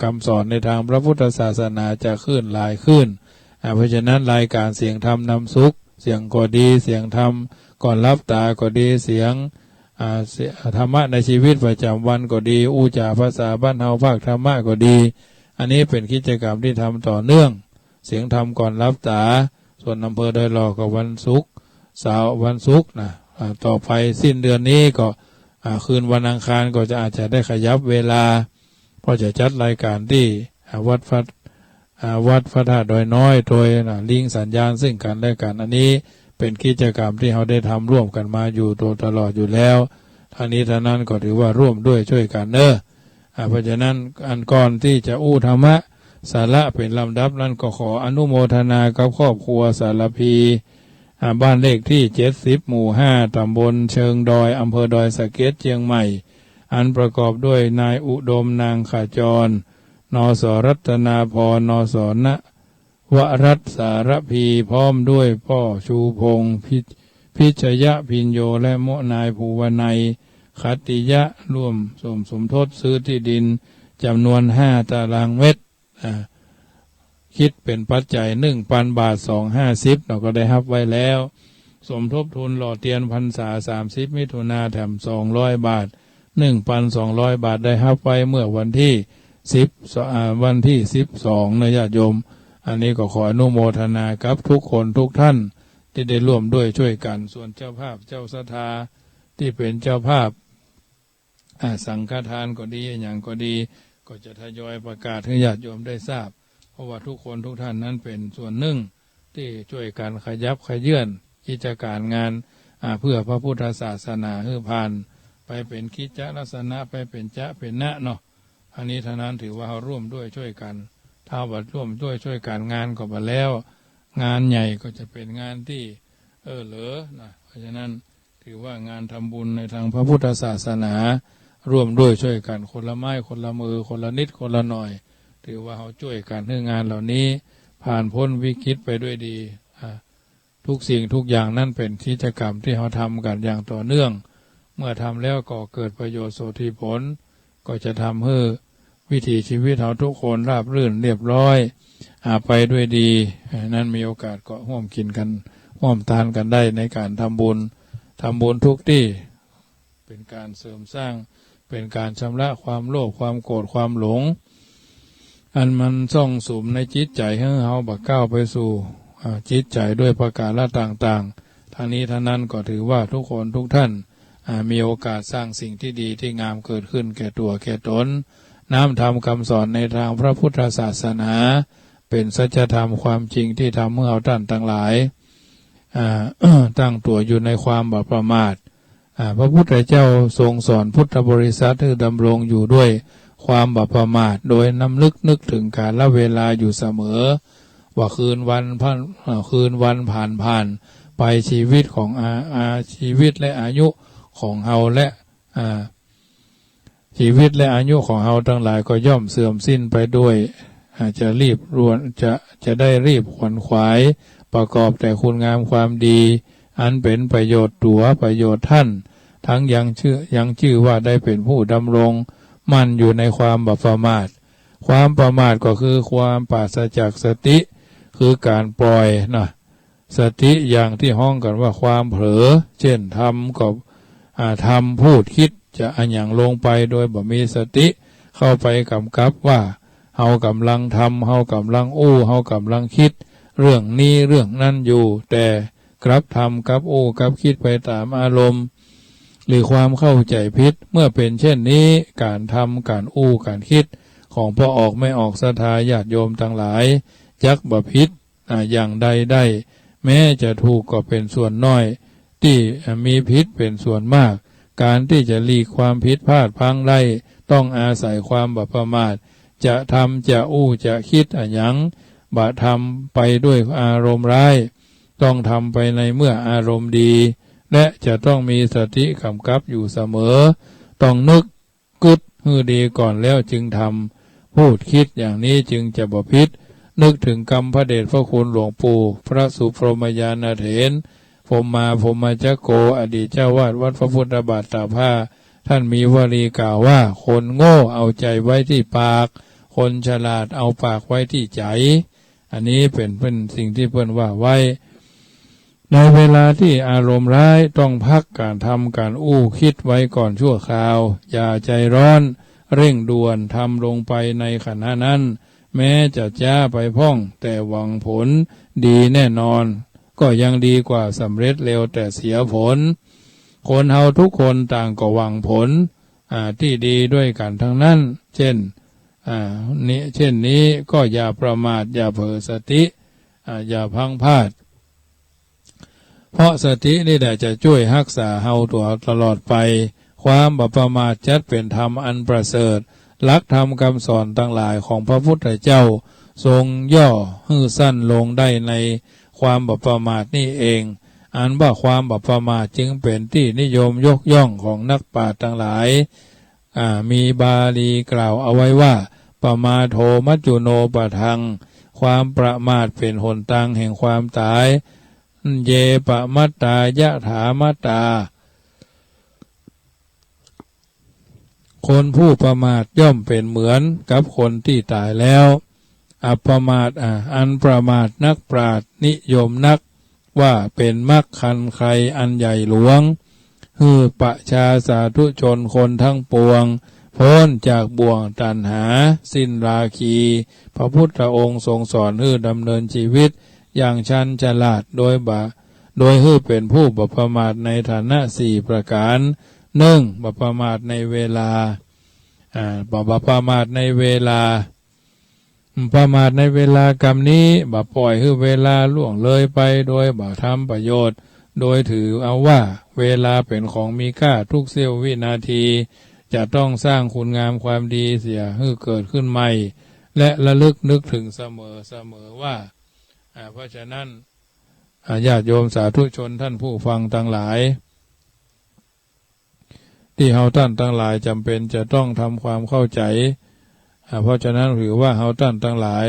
คำสอนในทางพระพุทธศาสนาจะขึ้นหลายขึ้นเพราะฉะนั้นรายการเสียงธรรมนำสุข เสียงก็ดีเสียงธรรมก่อนรับตาก็ดีเสียงธรรมะในชีวิตประจำวันก็ดีอู้จาภาษาบ้านเฮาภาคธรรมะก็ดีอันนี้เป็นกิจกรรมที่ทำต่อเนื่องเสียงธรรมก่อนรับตาส่วนอำเภอดอยหล่อก็วันศุกร์เสาร์วันศุกร์นะต่อไปสิ้นเดือนนี้ก็คืนวันอังคารก็จะอาจจะได้ขยับเวลาเพราะจะจัดรายการที่วัดพระธาตุดอยน้อยโดยลิงสัญญาณซึ่งกันและกันอันนี้เป็นกิจกรรมที่เราได้ทำร่วมกันมาอยู่โดยตลอดอยู่แล้วท่านี้ท่านั้นก็ถือว่าร่วมด้วยช่วยกันเพราะฉะนั้นอันก่อนที่จะอู้ธรรมะสาระเป็นลำดับนั้นก็ขออนุโมทนากับครอบครัวสารพีบ้านเลขที่70หมู่5ตำบลเชิงดอยอำเภอดอยสะเก็ดเชียงใหม่อันประกอบด้วยนายอุดมนางขจรนสรัตนาพรนสณวรัตสารพีพร้อมด้วยพ่อชูพงศ์พิชยะพินโยและโมนายภูวนัยขัตติยะร่วมสมทบซื้อที่ดินจำนวน5 ตารางเมตรคิดเป็นปัจจัย 1,000 บาท250เราก็ได้รับไว้แล้วสมทบทุนหล่อเทียนพรรษา30มิถุนาแถม200 บาท 1,200 บาทได้รับไว้เมื่อวันที่12นะญาติโยมอันนี้ก็ขออนุโมทนากับทุกคนทุกท่านที่ได้ร่วมด้วยช่วยกันส่วนเจ้าภาพเจ้าศรัทธาที่เป็นเจ้าภาพสังฆทานก็ดีอย่างก็ดีก็จะทยอยประกาศให้ญาติโยมได้ทราบเพราะว่าทุกคนทุกท่านนั้นเป็นส่วนหนึ่งที่ช่วยกันขยับขยื่นกิจการงานเพื่อพระพุทธศาสนาให้ผ่านไปเป็นกิจลักษณะไปเป็นจะเป็นนะเนาะอันนี้ท่านั้นถือว่าเราร่วมด้วยช่วยกันถ้าว่าร่วมด้วยช่วยการงานก็ไปแล้วงานใหญ่ก็จะเป็นงานที่เหลือนะเพราะฉะนั้นถือว่างานทำบุญในทางพระพุทธศาสนาร่วมด้วยช่วยกันคนละไม้คนละมือคนละนิดคนละหน่อยถือว่าเขาช่วยกันให้งานเหล่านี้ผ่านพ้นวิกฤตไปด้วยดีทุกสิ่งทุกอย่างนั่นเป็นกิจกรรมที่เขาทำกันอย่างต่อเนื่องเมื่อทำแล้วก็เกิดประโยชน์โสติผลก็จะทำให้วิถีชีวิตเราทุกคนราบรื่นเรียบร้อยไปด้วยดีนั้นมีโอกาสก็ร่วมกินกันร่วมทานกันได้ในการทำบุญทุกที่เป็นการเสริมสร้างเป็นการชำระความโลภความโกรธความหลงอันมันซ่องสุมในจิตใจให้เราบักก้าวไปสู่จิตใจด้วยประการละต่างๆทางนี้ท่านั้นก็ถือว่าทุกคนทุกท่านมีโอกาสสร้างสิ่งที่ดีที่งามเกิดขึ้นแก่ตัวแก่ตนน้ำธรรมคำสอนในทางพระพุทธศาสนาเป็นสัจธรรมความจริงที่ทำเมื่อเอาท่านทั้งหลายตั้งตัวอยู่ในความบาปประมาทพระพุทธเจ้าทรงสอนพุทธบริษัทให้ดำรงอยู่ด้วยความบาปประมาทโดยนำนึกถึงการละเวลาอยู่เสมอว่าคืนวันผ่านไปชีวิตของชีวิตและอายุของเฮาและชีวิตและอายุของเฮาทั้งหลายก็ย่อมเสื่อมสิ้นไปด้วยจะรีบจะได้รีบขวนขวายประกอบแต่คุณงามความดีอันเป็นประโยชน์ตัวประโยชน์ท่านทั้งยังชื่อว่าได้เป็นผู้ดำรงมั่นอยู่ในความบาปประมาทความประมาทก็คือความปราศจากสติคือการปล่อยนะสติอย่างที่ห้องกันว่าความเผลอเช่นทำพูดคิดจะอันอย่างลงไปโดยบ่มีสติเข้าไปกำกับว่าเฮากำลังทำเฮากำลังเฮากำลังคิดเรื่องนี้เรื่องนั้นอยู่แต่กลับทำกับกับคิดไปตามอารมณ์หรือความเข้าใจผิดเมื่อเป็นเช่นนี้การทำการการคิดของพอออกไม่ออกศรัทธาญาติโยมทั้งหลายจักบ่ผิดอย่างใดได้แม้จะถูกก็เป็นส่วนน้อยที่มีผิดเป็นส่วนมากการที่จะหลีกความผิดพลาดพังได้ต้องอาศัยความบาปประมาทจะทำจะจะคิดอย่างบาทำไปด้วยอารมณ์ร้ายต้องทำไปในเมื่ออารมณ์ดีและจะต้องมีสติกำกับอยู่เสมอต้องนึกกึดฮือดีก่อนแล้วจึงทำพูดคิดอย่างนี้จึงจะบ่ผิดนึกถึงกรรมพระเดชพระคุณหลวงปู่พระสุพรหมยานเถรพรหมจักโกอดีตเจ้าวาดวัดพระพุทธบาทตาผ้าท่านมีวลีกล่าวว่าคนโง่เอาใจไว้ที่ปากคนฉลาดเอาปากไว้ที่ใจอันนี้เป็นสิ่งที่เพิ่นว่าไว้ ในเวลาที่อารมณ์ร้ายต้องพักการทำการคิดไว้ก่อนชั่วคราวอย่าใจร้อนเร่งด่วนทำลงไปในขณะนั้นแม้จะช้าไปพ้องแต่หวังผลดีแน่นอนก็ยังดีกว่าสำเร็จเร็วแต่เสียผลคนเฮาทุกคนต่างก็หวังผลที่ดีด้วยกันทั้งนั้นเช่นนี้ก็อย่าประมาทอย่าเผลอสติอย่าพังพลาดเพราะสตินี่แหละจะช่วยรักษาเฮาตัวตลอดไปความบ่ประมาทจัดเป็นธรรมอันประเสริฐหลักธรรมคำสอนทั้งหลายของพระพุทธเจ้าทรงย่อให้สั้นลงได้ในความบ่ประมาทนี่เองอันว่าความบ่ประมาทจึงเป็นที่นิยมยกย่องของนักปราชญ์ทั้งหลายมีบาลีกล่าวเอาไว้ว่าปมาโทมัจจุโนปะทังความประมาทเป็นหนทางแห่งความตายเยปะมัตตายะถามัตตาคนผู้ประมาทย่อมเป็นเหมือนกับคนที่ตายแล้วอัปประมาทอันประมาทนักปราชญ์นิยมนักว่าเป็นมรรคคันใครอันใหญ่หลวงฮือประชาสาธุชนคนทั้งปวงพ้นจากบ่วงตัณหาสิ้นราคีพระพุทธองค์ทรงสอนให้ดำเนินชีวิตอย่างชันฉลาดโดยให้เป็นผู้บ่ประมาทในฐานะ4ประการ1บ่ประมาทในเวลาบ่ประมาทในเวลาประมาทในเวลากรรมนี้บ่ปล่อยให้เวลาล่วงเลยไปโดยบ่ทำประโยชน์โดยถือเอาว่าเวลาเป็นของมีค่าทุกเสี้ยววินาทีจะต้องสร้างคุณงามความดีเสียให้เกิดขึ้นใหม่และระลึกนึกถึงเสมอว่าเพราะฉะนั้นญาติโยมสาธุชนท่านผู้ฟังทั้งหลายที่เฮาท่านทั้งหลายจำเป็นจะต้องทำความเข้าใจเพราะฉะนั้นถือว่าเฮาท่านทั้งหลาย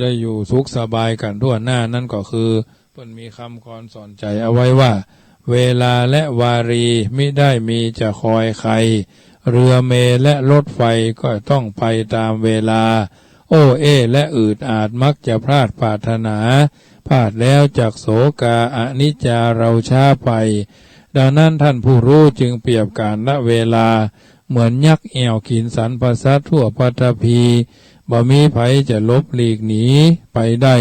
จะอยู่สุขสบายกันทั่วหน้านั่นก็คือเพิ่นมีคำกรสอนใจเอาไว้ว่าเวลาและวารีมิได้มีจะคอยใครเรือเมและรถไฟก็ต้องไปตามเวลาโอ้และอืดอาจมักจะพลาดปรารถนาพลาดแล้วจากโศกาอนิจจาเราช้าไปดังนั้นท่านผู้รู้จึงเปรียบการละเวลาเหมือนยักษ์แอวขินสันประสัตทั่วปฐพีบ่มีไผจะลบหลีกหนีไปได้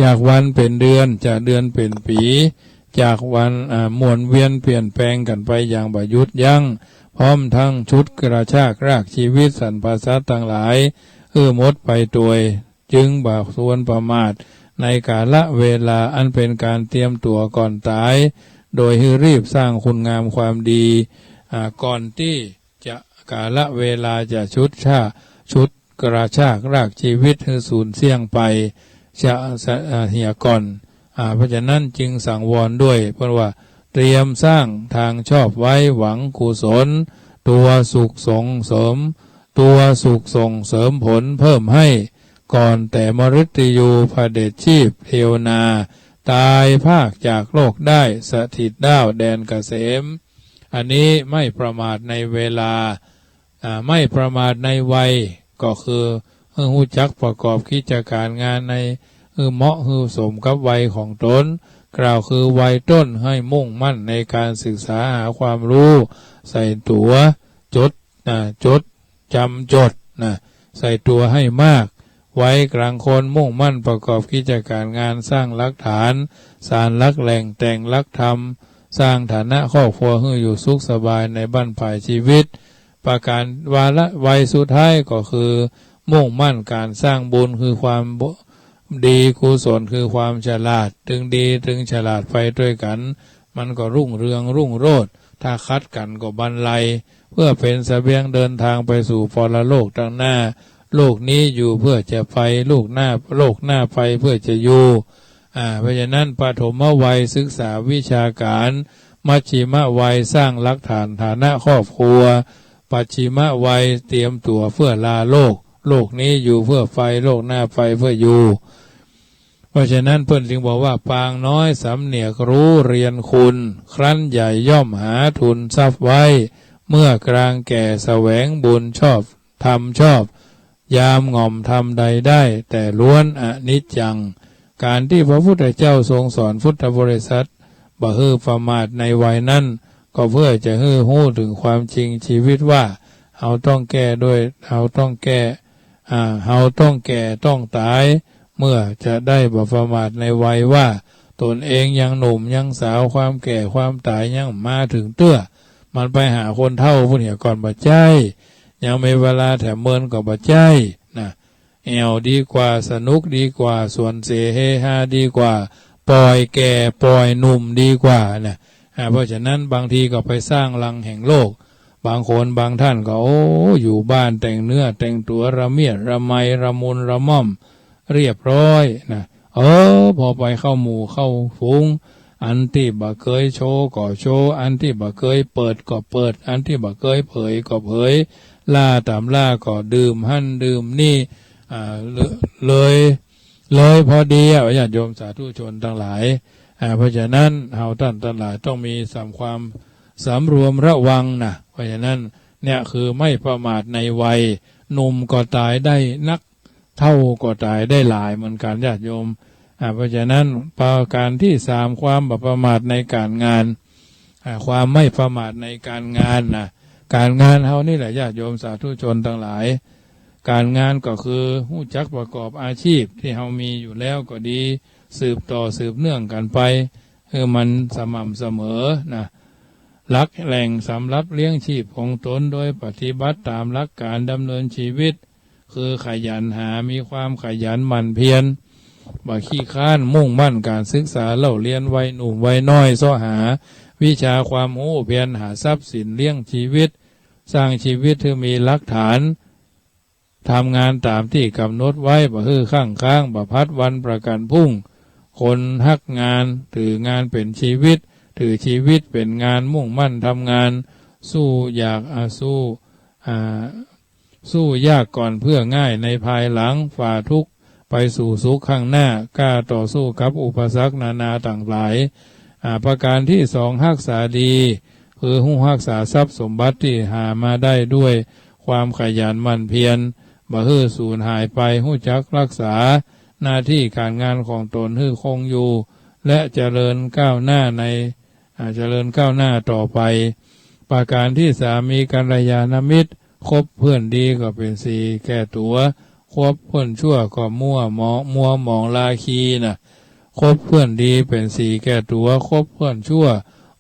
จากวันเป็นเดือนจากเดือนเป็นปีจากวันหมุนเวียนเปลี่ยนแปลงกันไปอย่างบ่หยุดยั้งพร้อมทั้งชุดกระชากรากชีวิตสันประสัตทั้งหลายหมดไปตัวจึงบ่ควรประมาทในกาลเวลาอันเป็นการเตรียมตัวก่อนตายโดยให้รีบสร้างคุณงามความดีก่อนที่จะกาลเวลาจะชุดกระชากรากชีวิตให้สูญเสี่ยงไปจะเหี่ยก่อนเพราะฉะนั้นจึงสั่งวอนด้วยเพราะว่าเตรียมสร้างทางชอบไว้หวังกุศลตัวสุขส่งเสริมผลเพิ่มให้ก่อนแต่มฤตยูพเดชชีพเทวนาตายภาคจากโลกได้สถิตด้าวแดนเกษมอันนี้ไม่ประมาทในเวลาไม่ประมาทในวัยก็คือหูจักประกอบกิจการงานในเหมาะสมกับวัยของตนกล่าวคือวัยต้นให้มุ่งมั่นในการศึกษาหาความรู้ใส่ตัวจดจำใส่ตัวให้มากไว้กลางคนมุ่งมั่นประกอบกิจการงานสร้างหลักฐานสร้างหลักแหล่งแต่งหลักธรรมสร้างฐานะครอบครัวให้อยู่สุขสบายในบั้นปลายชีวิตประการวาระวัยสุดท้ายก็คือมุ่งมั่นการสร้างบุญคือความดีกุศลคือความฉลาดถึงดีถึงฉลาดไปด้วยกันมันก็รุ่งเรืองรุ่งโรจน์ถ้าคัดกันก็บรรลัยเพื่อเป็นเสบียงเดินทางไปสู่ปรโลกตั้งหน้าโลกนี้อยู่เพื่อจะไปโลกหน้าไปเพื่อจะอยู่เพราะฉะนั้นปฐมวัยศึกษาวิชาการมัชชิมวัยสร้างหลักฐานฐานะครอบครัวปัจฉิมวัยเตรียมตัวเพื่อลาโลกนี้อยู่เพื่อไปโลกหน้าไปเพื่ออยู่เพราะฉะนั้นเพิ่นจึงบอกว่าปางน้อยสำเนียกรู้เรียนคุณครั้นใหญ่ย่อมหาทุนทรัพย์ไว้เมื่อกลางแก่แสวงบุญชอบทำชอบยามง่อมทำใดได้แต่ล้วนอนิจจัง การที่พระพุทธเจ้าทรงสอนพุทธบริษัทบ่ฮื้อประมาทในวัยนั้นก็เพื่อจะฮื้อฮู้ถึงความจริงชีวิตว่าเราต้องแก่ด้วยเราต้องแก่เราต้องแก่ต้องตายเมื่อจะได้บ่ประมาทในวัยว่าตนเองยังหนุ่มยังสาวความแก่ความตายยังมาถึงเตื้อมันไปหาคนเฒ่าผู้เนี่ยก่อนบ่ใจยังมีเวลาแถมเมินก็บ่ใจนะแอวดีกว่าสนุกดีกว่าส่วนเสเฮฮาดีกว่าปล่อยแก่ปล่อยหนุ่มดีกว่านะเพราะฉะนั้นบางทีก็ไปสร้างรังแห่งโลกบางคนบางท่านก็อยู่บ้านแต่งเนื้อแต่งตัวระเมียดระไมระมุนระม่อมเรียบร้อยนะพอไปเข้าหมู่เข้าฝูงอันที่บ่เคยโชว์ก็โชว์อันที่บ่เคยเปิดก็เปิดอันที่บ่เคยเผยก็เผยล่าตามล่าก็ดื่มหั่นดื่มนี่เลยพอดีญาติโยมสาธุชนทั้งหลายเพราะฉะนั้นเฮาท่านทั้งหลายต้องมีความสำรวมระวังนะเพราะฉะนั้นเนี่ยคือไม่ประมาทในวัยหนุ่มก็ตายได้นักเท่าก็ตายได้หลายเหมือนกันญาติโยมเพราะฉะนั้นประการที่สามความบ่ประมาทในการงานความไม่ประมาทในการงานนะการงานเฮานี่แหละญาติโยมสาธุชนทั้งหลายการงานก็คือรู้จักประกอบอาชีพที่เฮามีอยู่แล้วก็ดีสืบต่อสืบเนื่องกันไปมันสม่ำเสมอนะหลักแหล่งสำหรับเลี้ยงชีพของตนโดยปฏิบัติตามหลักการดำเนินชีวิตคือขยันหามีความขยันหมั่นเพียรบ่ขี้ค้านมุ่งมั่นการศึกษาเล่าเรียนวัยหนุ่มวัยน้อยซ้อหาวิชาความรู้เพียรหาทรัพย์สินเลี้ยงชีวิตสร้างชีวิตที่มีหลักฐานทำงานตามที่กำหนดไว้บ่ฮื้อข้างบ่พัดวันประกันพรุ่งคนฮักงานถืองานเป็นชีวิตถือชีวิตเป็นงานมุ่งมั่นทำงานสู้ยากก่อนเพื่อง่ายในภายหลังฝ่าทุกข์ไปสู่สุขข้างหน้ากล้าต่อสู้กับอุปสรรคนานาต่างหลายประการที่สองรักษาดีคือรักษาทรัพย์สมบัติที่หามาได้ด้วยความขยันหมั่นเพียรบ่ฮื้อสูญหายไปรู้จักรักษาหน้าที่การงานของตนให้คงอยู่และเจริญก้าวหน้าต่อไปประการที่สามมีกัลยาณมิตรคบเพื่อนดีก็เป็นสีแก่ตัวคบเพื่อนชั่วก็มัวหมองลาคีนะคบเพื่อนดีเป็นสีแก่ตัวคบเพื่อนชั่ว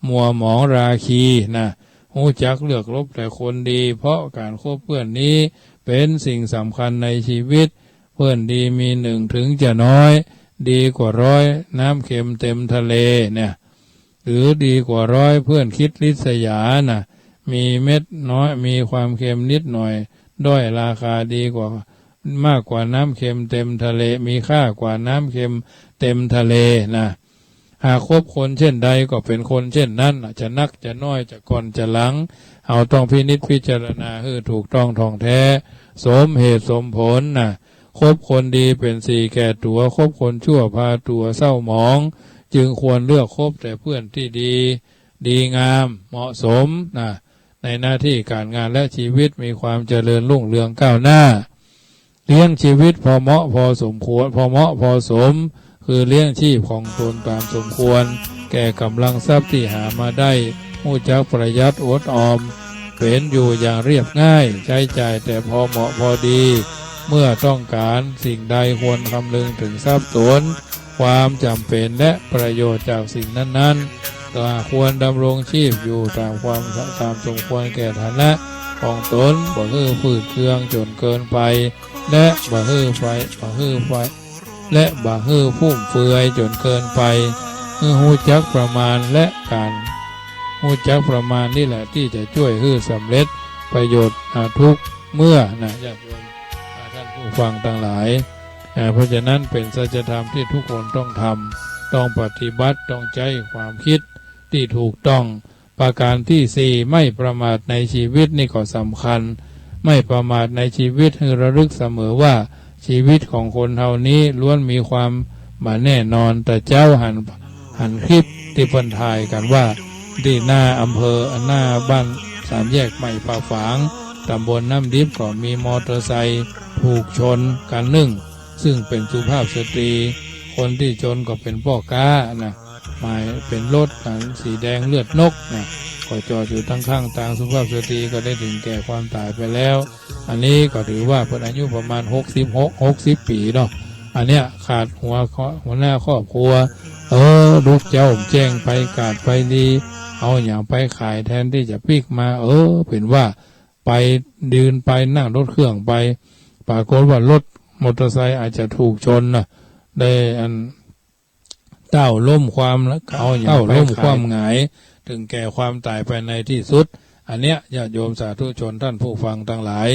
มัวหมองราคีนะรู้จักเลือกลบแต่คนดีเพราะการคบเพื่อนนี้เป็นสิ่งสำคัญในชีวิตเพื่อนดีมีหนึ่งถึงจะน้อยดีกว่าร้อยน้ำเค็มเต็มทะเลเนี่ยหรือดีกว่าร้อยเพื่อนคิดลิษยานะมีเม็ดน้อยมีความเค็มนิดหน่อยด้อยราคาดีกว่ามากกว่าน้ำเค็มเต็มทะเลมีค่ากว่าน้ำเค็มเต็มทะเลนะหากคบคนเช่นใดก็เป็นคนเช่นนั้นจะนักจะน้อยจะก่อนจะหลังเอาต้องพินิจพิจารณาให้ถูกต้องท่องแท้สมเหตุสมผลนะคบคนดีเป็นสีแก่ตัวคบคนชั่วพาตัวเศร้าหมองจึงควรเลือกคบแต่เพื่อนที่ดีงามเหมาะสมนะในหน้าที่การงานและชีวิตมีความเจริญรุ่งเรืองก้าวหน้าเลี้ยงชีวิตพอเหมาะพอสมควรพอเหมาะพอสมคือเลี้ยงชีพของตนตามสมควรแก่กำลังทรัพย์ที่หามาได้รู้จักประหยัดอดออมเป็นอยู่อย่างเรียบง่ายใช้จ่ายแต่พอเหมาะพอดีเมื่อต้องการสิ่งใดควรคำนึงถึงทรัพย์ตนความจำเป็นและประโยชน์จากสิ่งนั้นๆก็ควรดำรงชีพอยู่ตามสมควรแก่ฐานะของตนบ่ฮื้อฝืดเคืองจนเกินไปและบ่ฮื้อและบ่ฮื้อฟุ่มเฟือยจนเกินไปรู้จักประมาณและการรู้จักประมาณนี่แหละที่จะช่วยให้สำเร็จประโยชน์ทุกเมื่อนะญาติโยมท่านผู้ฟังทั้งหลายเพราะฉะนั้นเป็นสัจธรรมที่ทุกคนต้องทำต้องปฏิบัติต้องใช้ความคิดที่ถูกต้องประการที่สี่ไม่ประมาทในชีวิตนี่ก็สำคัญไม่ประมาทในชีวิตให้ระลึกเสมอว่าชีวิตของคนเท่านี้ล้วนมีความบ่แน่นอนแต่เจ้าหันคลิปที่เพิ่นถ่ายกันว่าที่หน้าอำเภอหน้าบ้านสามแยกใหม่ป่าฝางตำบลน้ำดิบก็มีมอเตอร์ไซค์ถูกชนกันซึ่งเป็นสุภาพสตรีค คนที่จนก็เป็นพ่อค้านะหมายเป็นรถสีแดงเลือดนกนะก็จอดอยู่ทั้งข้างต่างสุภาพสตรีก็ได้ถึงแก่ความตายไปแล้วอันนี้ก็ถือว่าเป็นอายุประมาณ60 ปีเนาะอันเนี้ยขาดหัวหน้าครอบครัวลูกเจ้าแจ้งไปกาดไปดีเอาอย่างไปขายแทนที่จะพลิกมาเป็นว่าไปยืนไปนั่งรถเครื่องไปปรากฏว่ารถมอเตอร์ไซค์อาจจะถูกชนนะได้เต้าล้มความแล้วเอาอย่างเต้าล้มความหงายถึงแก่ความตายไปในที่สุดอันเนี้ยญาติโยมสาธุชนท่านผู้ฟังทั้งหลาย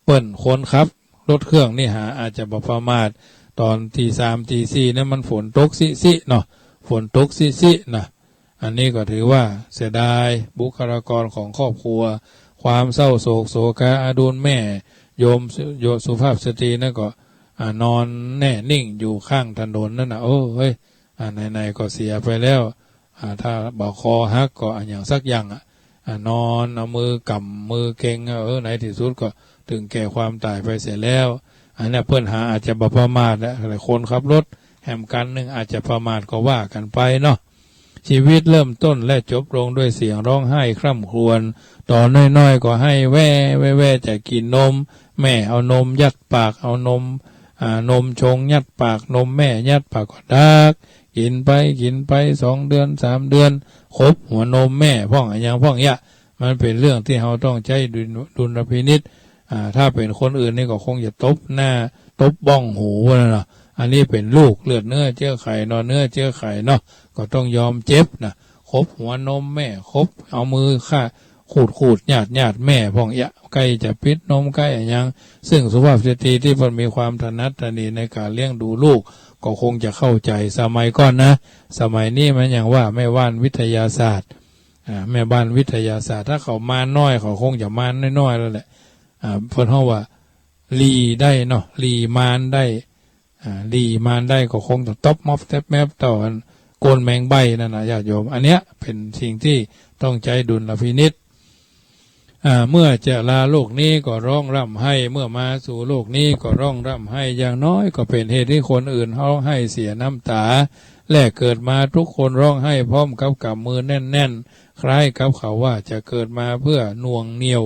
เปิ้นคนครับรถเครื่องนี่หาอาจจะประมาทตอนตี 3 ตี 4นั้นมันฝนตกซิเนาะฝนตกซินะอันนี้ก็ถือว่าเสียดายบุคลากรของครอบครัวความเศร้าโศกโศกอาดูลแม่โยมสุภาพสตรีนั่นก็นอนแน่นิ่งอยู่ข้างถนนนั่นนะเฮ้ยไหนก็เสียไปแล้วถ้าบอกคอหักก็อย่างสักอย่างนอนเอามือกำมือเก่งไหนที่สุดก็ถึงแก่ความตายไปเสียแล้วอันนี้เพื่อนหาอาจจะประมาทและคนขับรถแหมกันหนึ่งอาจจะประมาทก็ว่ากันไปเนาะชีวิตเริ่มต้นและจบลงด้วยเสียงร้องไห้คร่ำครวญต่อน้อยๆก็ให้แว่จะกินนมแม่เอานมยัดปากเอานมชงยัดปากนมแม่ยัดปากก็ดักกินไป2 เดือน3 เดือนครบหัวนมแม่พ่องอย่างพ่องยะมันเป็นเรื่องที่เราต้องใช้ดุลพินิจถ้าเป็นคนอื่นนี่ก็คงจะตบหน้าตบบ้องหูนะเนาะอันนี้เป็นลูกเลือดเนื้อเชื้อไขนอนเนื้อเชื้อไขเนาะก็ต้องยอมเจ็บนะครบหัวนมแม่ครบเอามือฆ่าขูดหยาดแม่พ่องยะใกล้จะปิดนมใกล้อย่างซึ่งสุภาพสตรีที่มันมีความถนัดถนีในการเลี้ยงดูลูกก็คงจะเข้าใจสมัยก่อนนะสมัยนี้มันอย่างว่าแม่บ้านวิทยาศาสตร์แม่บ้านวิทยาศาสตร์ถ้าเขามาน้อยเขาคงจะมาน้อยแล้วแหละเพิ่นเฮาว่าลีได้เนาะลีมานได้ลีมานได้ก็คงจะตบม็อบแมบต่อกันโกนแมงใบนั่นนะญาติโยมอันเนี้ยเป็นสิ่งที่ต้องใจดุลพินิจเมื่อจะลาโลกนี้ก็ร้องร่ำให้เมื่อมาสู่โลกนี้ก็ร้องร่ำให้อย่างน้อยก็เป็นเหตุที่คนอื่นร้องให้เสียน้ำตาและเกิดมาทุกคนร้องให้พร้อมกับกำมือแน่นๆคล้ายกับเขาว่าจะเกิดมาเพื่อน่วงเหนี่ยว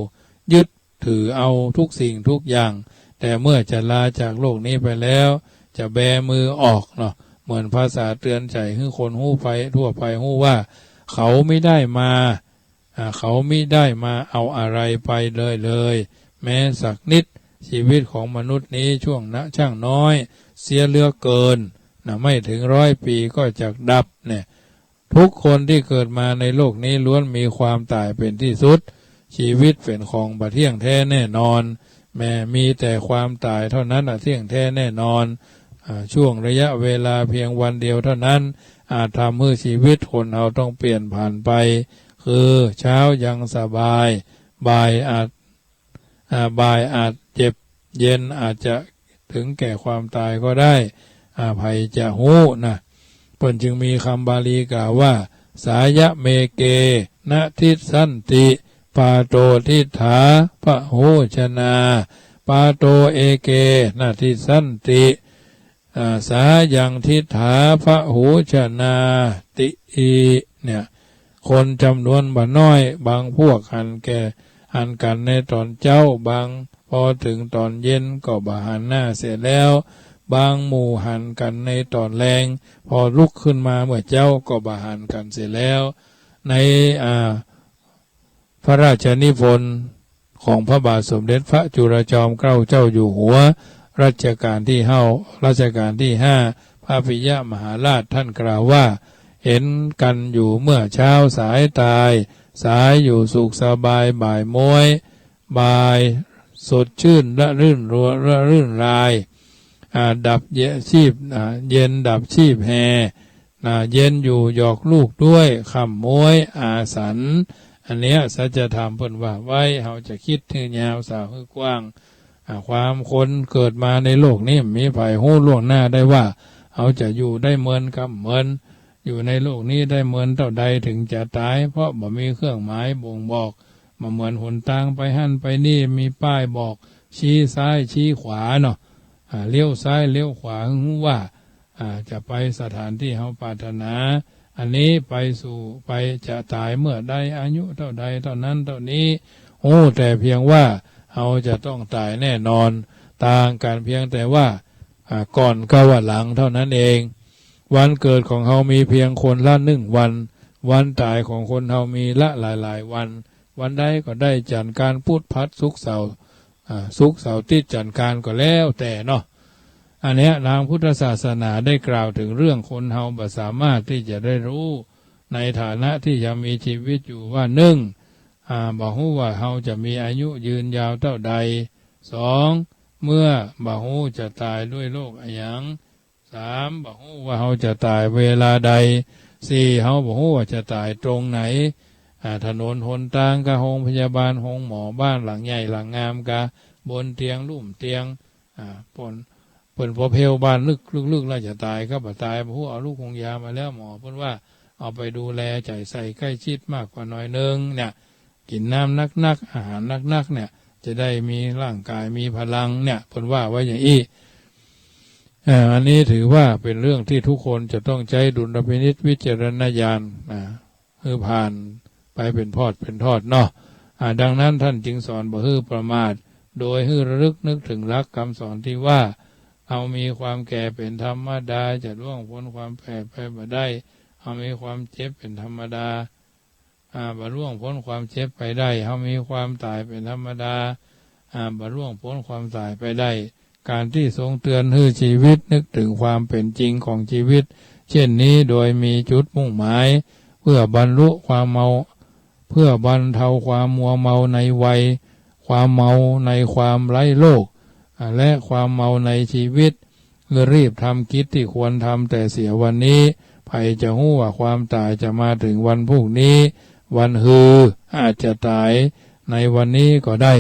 ยึดถือเอาทุกสิ่งทุกอย่างแต่เมื่อจะลาจากโลกนี้ไปแล้วจะแบมือออกเนาะเหมือนภาษาเตือนใจให้คนหู้ไปทั่วไปหู้ว่าเขาไม่ได้มาเอาอะไรไปเลยแม้สักนิดชีวิตของมนุษย์นี้ช่วงนะช่างน้อยเสียเหลือเกินไม่ถึง100 ปีก็จะดับเนี่ยทุกคนที่เกิดมาในโลกนี้ล้วนมีความตายเป็นที่สุดชีวิตเป็นของบ่เที่ยงแท้แน่นอนแม้มีแต่ความตายเท่านั้นเที่ยงแท้แน่นอนช่วงระยะเวลาเพียงวันเดียวเท่านั้นอาจทำให้ชีวิตคนเราต้องเปลี่ยนผ่านไปคือเช้ายังสบายบ่ายอาจเจ็บเย็นอาจจะถึงแก่ความตายก็ได้ภัยจะหู้นะเพิ่นจึงมีคำบาลีกล่าวว่าสายะเมเกนะทิสันติปาโตทิฐาพะโหชนาปาโตเอเกนะทิสันติสายังทิฐาพะโหชนาติอีเนี่ยคนจำนวนบ่น้อยบางพวกหันกันในตอนเจ้าบางพอถึงตอนเย็นก็บ่หันหน้าเสียแล้วบางหมู่หันกันในตอนแรงพอลุกขึ้นมาเมื่อเจ้าก็บ่หันกันเสียแล้วในพระราชนิพนธ์ของพระบาทสมเด็จพระจุลจอมเกล้าเจ้าอยู่หัวรัชกาลที่5พระปิยมหาราชท่านกล่าวว่าเห็นกันอยู่เมื่อเช้าสายตายสายอยู่สุขสบายบ่ายม้วยบ่ายสดชื่นและรื่นรายดับเย็นดับชีพแฮเย็นอยู่หยอกลูกด้วยคำม้วยอาสันอันเนี้ยสัจธรรมเพิ่นว่าไว้เราจะคิดถึงยาวสาวกว้างความคนเกิดมาในโลกนี้มีไผฮู้ล่วงหน้าได้ว่าเขาจะอยู่ได้เหมือนกับเหมือนอยู่ในโลกนี้ได้เหมือนเท่าใดถึงจะตายเพราะบ่มีเครื่องหมายบ่งบอกมาเหมือนหนทางไปหั่นไปนี่มีป้ายบอกชี้ซ้ายชี้ขวาเนาะเลี้ยวซ้ายเลี้ยวขวาว่า จะไปสถานที่เฮาปรารถนาอันนี้ไปสู่ไปจะตายเมื่อใดอายุเท่าใดเท่านั้นเท่านี้แต่เพียงว่าเฮาจะต้องตายแน่นอนต่างกันเพียงแต่ว่าก่อนกับว่าหลังเท่านั้นเองวันเกิดของเฮามีเพียงคนละ1 วันวันตายของคนเฮามีละหลายๆวันวันใดก็ได้จันทร์การพุธพัดศุกร์เสาร์ศุกร์เสาร์ติดจันทร์การก็แล้วแต่เนาะอันเนี้ยทางพุทธศาสนาได้กล่าวถึงเรื่องคนเฮาบ่สามารถที่จะได้รู้ในฐานะที่จะมีชีวิตอยู่ว่าบ่ฮู้ว่าเฮาจะมีอายุยืนยาวเท่าใด2เมื่อบ่ฮู้จะตายด้วยโรคอะหยัง3บ่ฮู้ว่าเฮาจะตายเวลาใด4เฮาบ่ฮู้ว่าจะตายตรงไหนถนนหนทางกะโรงพยาบาลโรงหมอบ้านหลังใหญ่หลังงามกะบนเตียงลุ่มเตียงเพิ่นพอเพลบ้านลึกแล้วจะตายก็บ่ตายบ่ฮู้เอาลูกคงยามาแล้วหมอเพิ่นว่าเอาไปดูแลใจใส่ใกล้ชิดมากกว่าหน่อยนึงเนี่ยกินน้ำนักอาหารนักเนี่ยจะได้มีร่างกายมีพลังเนี่ยเพิ่นว่าไว้อย่างนี้อันนี้ถือว่าเป็นเรื่องที่ทุกคนจะต้องใช้ดุลพินิจวิจารณญาณคือผ่านไปเป็นทอดเนาะดังนั้นท่านจึงสอนบ่ฮื้อประมาทโดยฮื้อระลึกนึกถึงหลักคำสอนที่ว่าเอามีความแก่เป็นธรรมดาจะล่วงพ้นความแก่ไปบ่ได้เอามีความเจ็บเป็นธรรมดาบ่ล่วงพ้นความเจ็บไปได้เอามีความตายเป็นธรรมดาบ่ล่วงพ้นความตายไปได้การที่ทรงเตือนให้ชีวิตนึกถึงความเป็นจริงของชีวิตเช่นนี้โดยมีจุดมุ่งหมายเพื่อบรรลุความเมาเพื่อบรรเทาความมัวเมาในวัยความเมาในความไร้โลกและความเมาในชีวิตรีบทำกิจที่ควรทำแต่เสียวันนี้ภัยจะหู้ว่าความตายจะมาถึงวันพรุ่งนี้วันอาจจะตายในวันนี้ก็ได้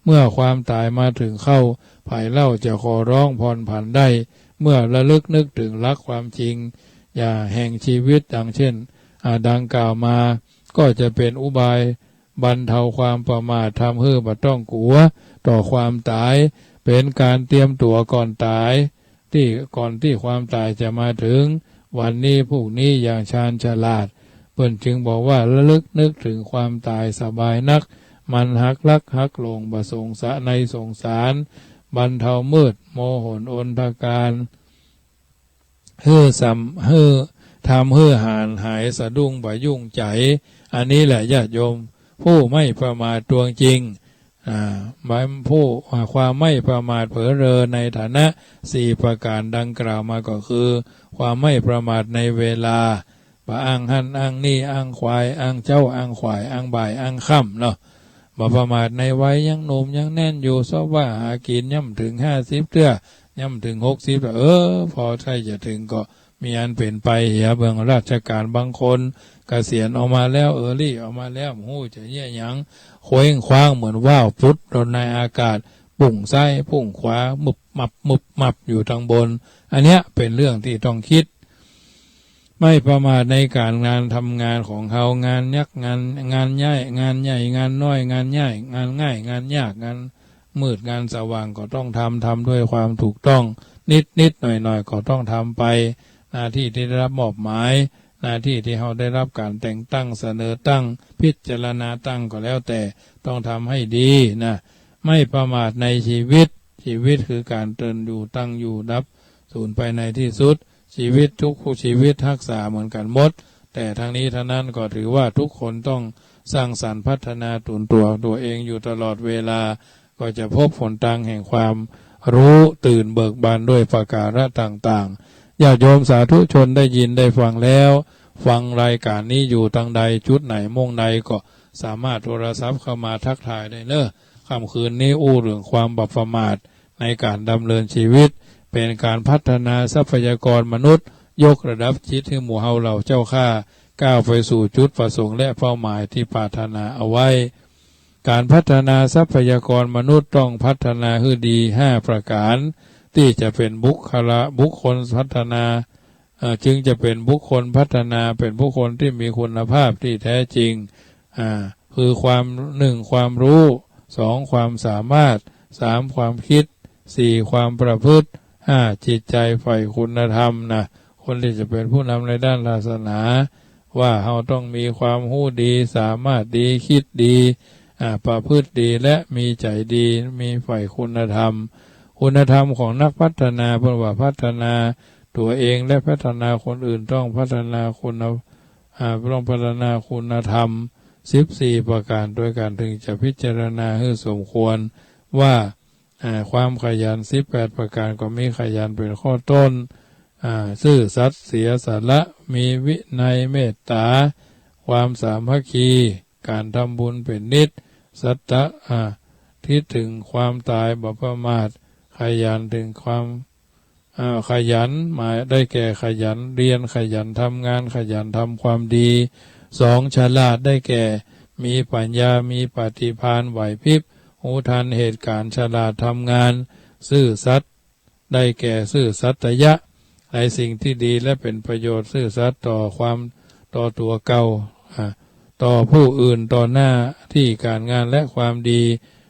เมื่อความตายมาถึงเข้าภัยเล่าจะขอร้องผ่อนผันได้เมื่อระลึกนึกถึงหลักความจริงอย่าแห่งชีวิตดังเช่นดังกล่าวมาก็จะเป็นอุบายบรรเทาความประมาททำให้บ่ต้องกลัวต่อความตายเป็นการเตรียมตัวก่อนตายก่อนที่ความตายจะมาถึงวันนี้พรุ่งนี้อย่างชาญฉลาดเพิ่นจึงบอกว่าระลึกนึกถึงความตายสบายนักมันหักลักหักลงบ่สงสะในสงสารบรรเทามืดโมหนอนทการทำให้หายสะดุ้งบ่ยุ่งใจอันนี้แหละญาติโยมผู้ไม่ประมาทตัวจริงผู้ความไม่ประมาทเผลอเรอในฐานะ4ประการดังกล่าวมาก็คือความไม่ประมาทในเวลาอ้างหันอ้างนี่อ้างควายอ้างเจ้าอ้างควายอ้างบ่ายอ้างค่ำเนาะบ่ประมาทในวัยยังหนุ่มยังแน่นอยู่ซะว่าหากินย่ำถึง50เตื้อย่ำถึง60พอใช่จะถึงก็มีอันเป็นไปเหียเบื้องราชการบางคนเกษียณออกมาแล้วรี่ออกมาแล้วหู้จะเยี่ยหยังเคว้งคว้างเหมือนว่าวพุทธในอากาศปุ่งซ้ายปุ่งขวามุบมับอยู่ทางบนอันเนี้ยเป็นเรื่องที่ต้องคิดไม่ประมาทในการงานทำงานของเขางานยักงานใหญ่งานน้อยงานใหญ่งานง่ายงานยากงานมืดงานสว่างก็ต้องทำด้วยความถูกต้องนิดหน่อยก็ต้องทำไปหน้าที่ที่ได้รับมอบหมายหน้าที่ที่เขาได้รับการแต่งตั้งเสนอตั้งพิจารณาตั้งก็แล้วแต่ต้องทำให้ดีนะไม่ประมาทในชีวิตคือการเตินอยู่ตั้งอยู่ดับสูญไปในที่สุดชีวิตทุกชีวิตรักษาเหมือนกันหมดแต่ทั้งนี้ทั้งนั้นก็ถือว่าทุกคนต้องสร้างสรรค์พัฒนาตัวเองอยู่ตลอดเวลาก็จะพบผลทางแห่งความรู้ตื่นเบิกบานด้วยประการต่างๆญาติโยมสาธุชนได้ยินได้ฟังแล้วฟังรายการนี้อยู่ทางใดจุดไหนม่งใดก็สามารถโทรศัพท์เข้ามาทักทายได้เนอะค่ำคืนนี้เรื่องความบัประมาทในการดำเนินชีวิตเป็นการพัฒนาทรัพยากรมนุษย์ยกระดับจิตให้หมู่เฮาเหล่าเจ้าข้าก้าวไปสู่จุดประสงค์และเป้าหมายที่ปรารถนาเอาไว้การพัฒนาทรัพยากรมนุษย์ต้องพัฒนาให้ดี5ประการที่จะเป็นบุคคลพัฒนาจึงจะเป็นบุคคลพัฒนาเป็นบุคคลที่มีคุณภาพที่แท้จริงคือความรู้2ความสามารถ3ความคิด4ความประพฤติ จิตใจใฝ่คุณธรรมนะคนที่จะเป็นผู้นำในด้านศาสนาว่าเราต้องมีความรู้ดีสามารถดีคิดดีประพฤติดีและมีใจดีมีใฝ่คุณธรรมคุณธรรมของนักพัฒนาเพื่อว่าพัฒนาตัวเองและพัฒนาคนอื่นต้องพัฒนาต้องพัฒนาคุณธรรม14ประการโดยการถึงจะพิจารณาให้สมควรว่าความขยัน18ประการก็มีขยันเป็นข้อต้นซื่อสัตย์เสียสละมีวินัยเมตตาความสามัคคีการทำบุญเป็นนิจสัตตะที่ถึงความตายบ่ประมาทขยันถึงความขยันหมายได้แก่ขยันเรียนขยันทำงานขยันทำความดี2ฉลาดได้แก่มีปัญญามีปฏิภาณไหวพริบรู้ทันเหตุการณ์ฉลาดทำงานซื่อสัตย์ได้แก่ซื่อสัตยะในสิ่งที่ดีและเป็นประโยชน์ซื่อสัตย์ต่อตัวเก่าต่อผู้อื่นต่อหน้าที่การงานและความดี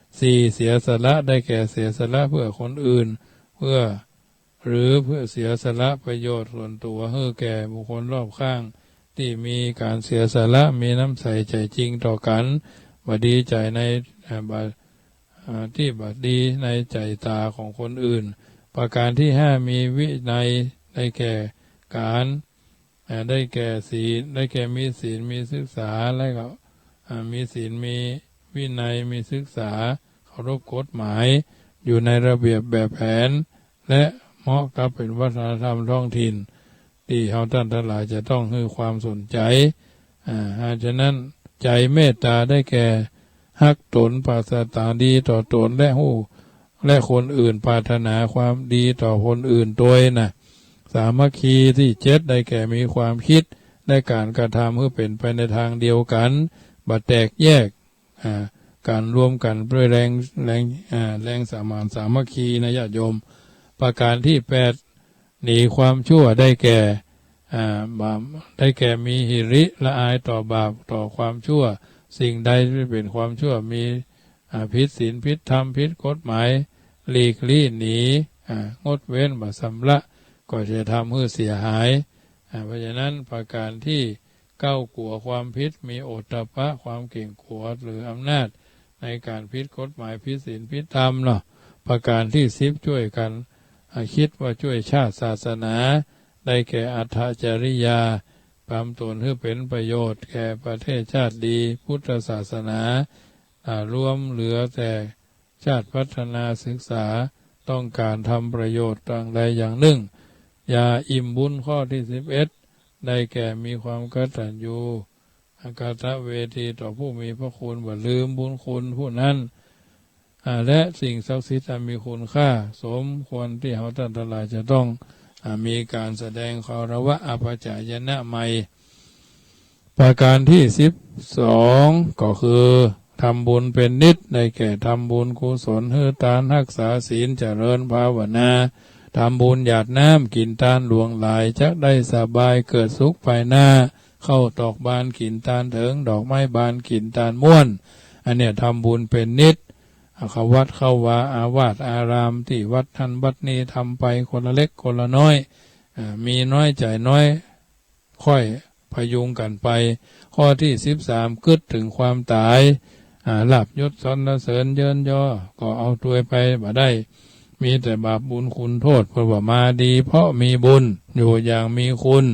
4เสียสละได้แก่เสียสละเพื่อคนอื่นเพื่อเสียสละประโยชน์ส่วนตัวให้แก่บุคคลรอบข้างที่มีการเสียสละมีน้ำใสใจจริงต่อกันบดีใจในที่บดีในใจตาของคนอื่นประการที่5มีวินัยได้แก่การได้แก่ศีลได้แก่มีศีลมีศึกษาและก็มีศีลมีวินัยมีศึกษาเคารพกฎหมายอยู่ในระเบียบแบบแผนและเหมาะกับเป็นวัฒนธรรมท้องถิ่นที่เราท่านทั้งหลายจะต้องให้ความสนใจฉะนั้นใจเมตตาได้แก่ฮักตนปรารถนาดีต่อตนและคนอื่นปรารถนาความดีต่อคนอื่นโดยสามัคคีที่7ได้แก่มีความคิดและการกระทำเพื่อเป็นไปในทางเดียวกันบัดแตกแยกการรวมกันด้วยแรงสามัคคีนะญาติโยมประการที่8หนีความชั่วได้แก่ได้แก่มีหิริละอายต่อบาปต่อความชั่วสิ่งใดที่เป็นความชั่วมีผิดศีลผิดธรรมผิดกฎหมายหลีกลี่หนีงดเว้นบ่สำละก็จะทำให้เสียหายเพราะฉะนั้นประการที่ก้าวกลัวความผิดมีโอตตัปปะความเก่งขวดหรืออำนาจในการผิดกฎหมายผิดศีลผิดธรรมเนาะประการที่10ช่วยกันคิดว่าช่วยชาติศาสนาได้แก่อัตถจริยาปรำตนเพื่อเป็นประโยชน์แก่ประเทศชาติดีพุทธศาสนารวมเหลือแต่ชาติพัฒนาศึกษาต้องการทำประโยชน์ต่างใดอย่างหนึ่งอย่าอิ่มบุญข้อที่11ได้แก่มีความกตัญญูกตเวทีต่อผู้มีพระคุณบ่ลืมบุญคุณผู้นั้นและสิ่งศักดิ์สิทธิ์มีคุณค่าสมควรที่เราท่านทั้งหลายจะต้องมีการแสดงคารวะอภัจจายนะใหม่ประการที่12ก็คือทำบุญเป็นนิจได้แก่ทำบุญกุศลให้ทานรักษาศีลเจริญภาวนาทำบุญหยาดน้ำกินทานหลวงหลายจะได้สบายเกิดสุขภายหน้าเข้าตอกบานกินทานเถิงดอกไม้บานกินทานม่วนอันเนี้ยทำบุญเป็นนิจเข้าวัดเข้าวาอาวาสอารามที่วัดท่านวัดนี้ทำไปคนละเล็กคนละน้อยมีน้อยใจน้อยค่อยพยุงกันไปข้อที่13กึศถึงความตายลาภยศสรรเสริญเยินยอก็เอาตัวไปบ่ได้มีแต่บาปบุญคุณโทษเพราะว่ามาดีเพราะมีบุญอยู่อย่างมีคุณ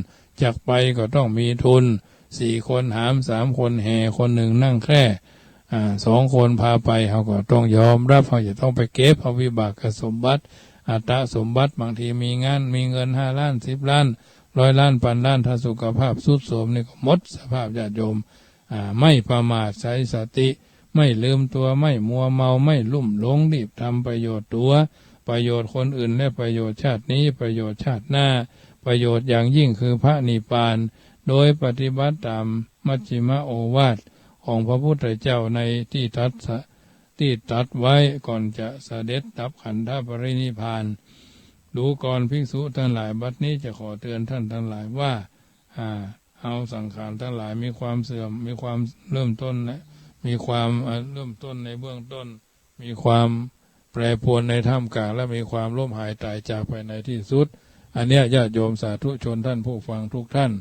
จากไปก็ต้องมีทุน4คนหาม3คนแห่คนหนึ่งนั่งแคร่2คนพาไปเขาก็ต้องยอมรับเขาจะต้องไปเก็บเอาวิบากสมบัติอัตตสมบัติบางทีมีงานมีเงิน5 ล้าน10 ล้าน100 ล้านพันล้านถ้าสุขภาพทรุดโทรมนี่ก็หมดสภาพญาติโยมไม่ประมาทใช้สติไม่ลืมตัวไม่มัวเมาไม่ลุ่มหลงรีบทำประโยชน์ตัวประโยชน์คนอื่นและประโยชน์ชาตินี้ประโยชน์ชาติหน้าประโยชน์อย่างยิ่งคือพระนิพพานโดยปฏิบัติตามมัชฌิมโอวาทของพระพุทธเจ้าในที่ตัดไว้ก่อนจะเสด็จดับขันธปรินิพพานดูก่อนภิกษุทั้งหลายบัดนี้จะขอเตือนท่านทั้งหลายว่าเอาสังขารทั้งหลายมีความเสื่อมมีความเริ่มต้นและมีความเริ่มต้นในเบื้องต้นมีความ แปรปรวนในท่ามกลางและมีความล้มหายตายจากไปในที่สุดอันเนี้ยญาติโยมสาธุชนท่านผู้ฟังทุกท่าน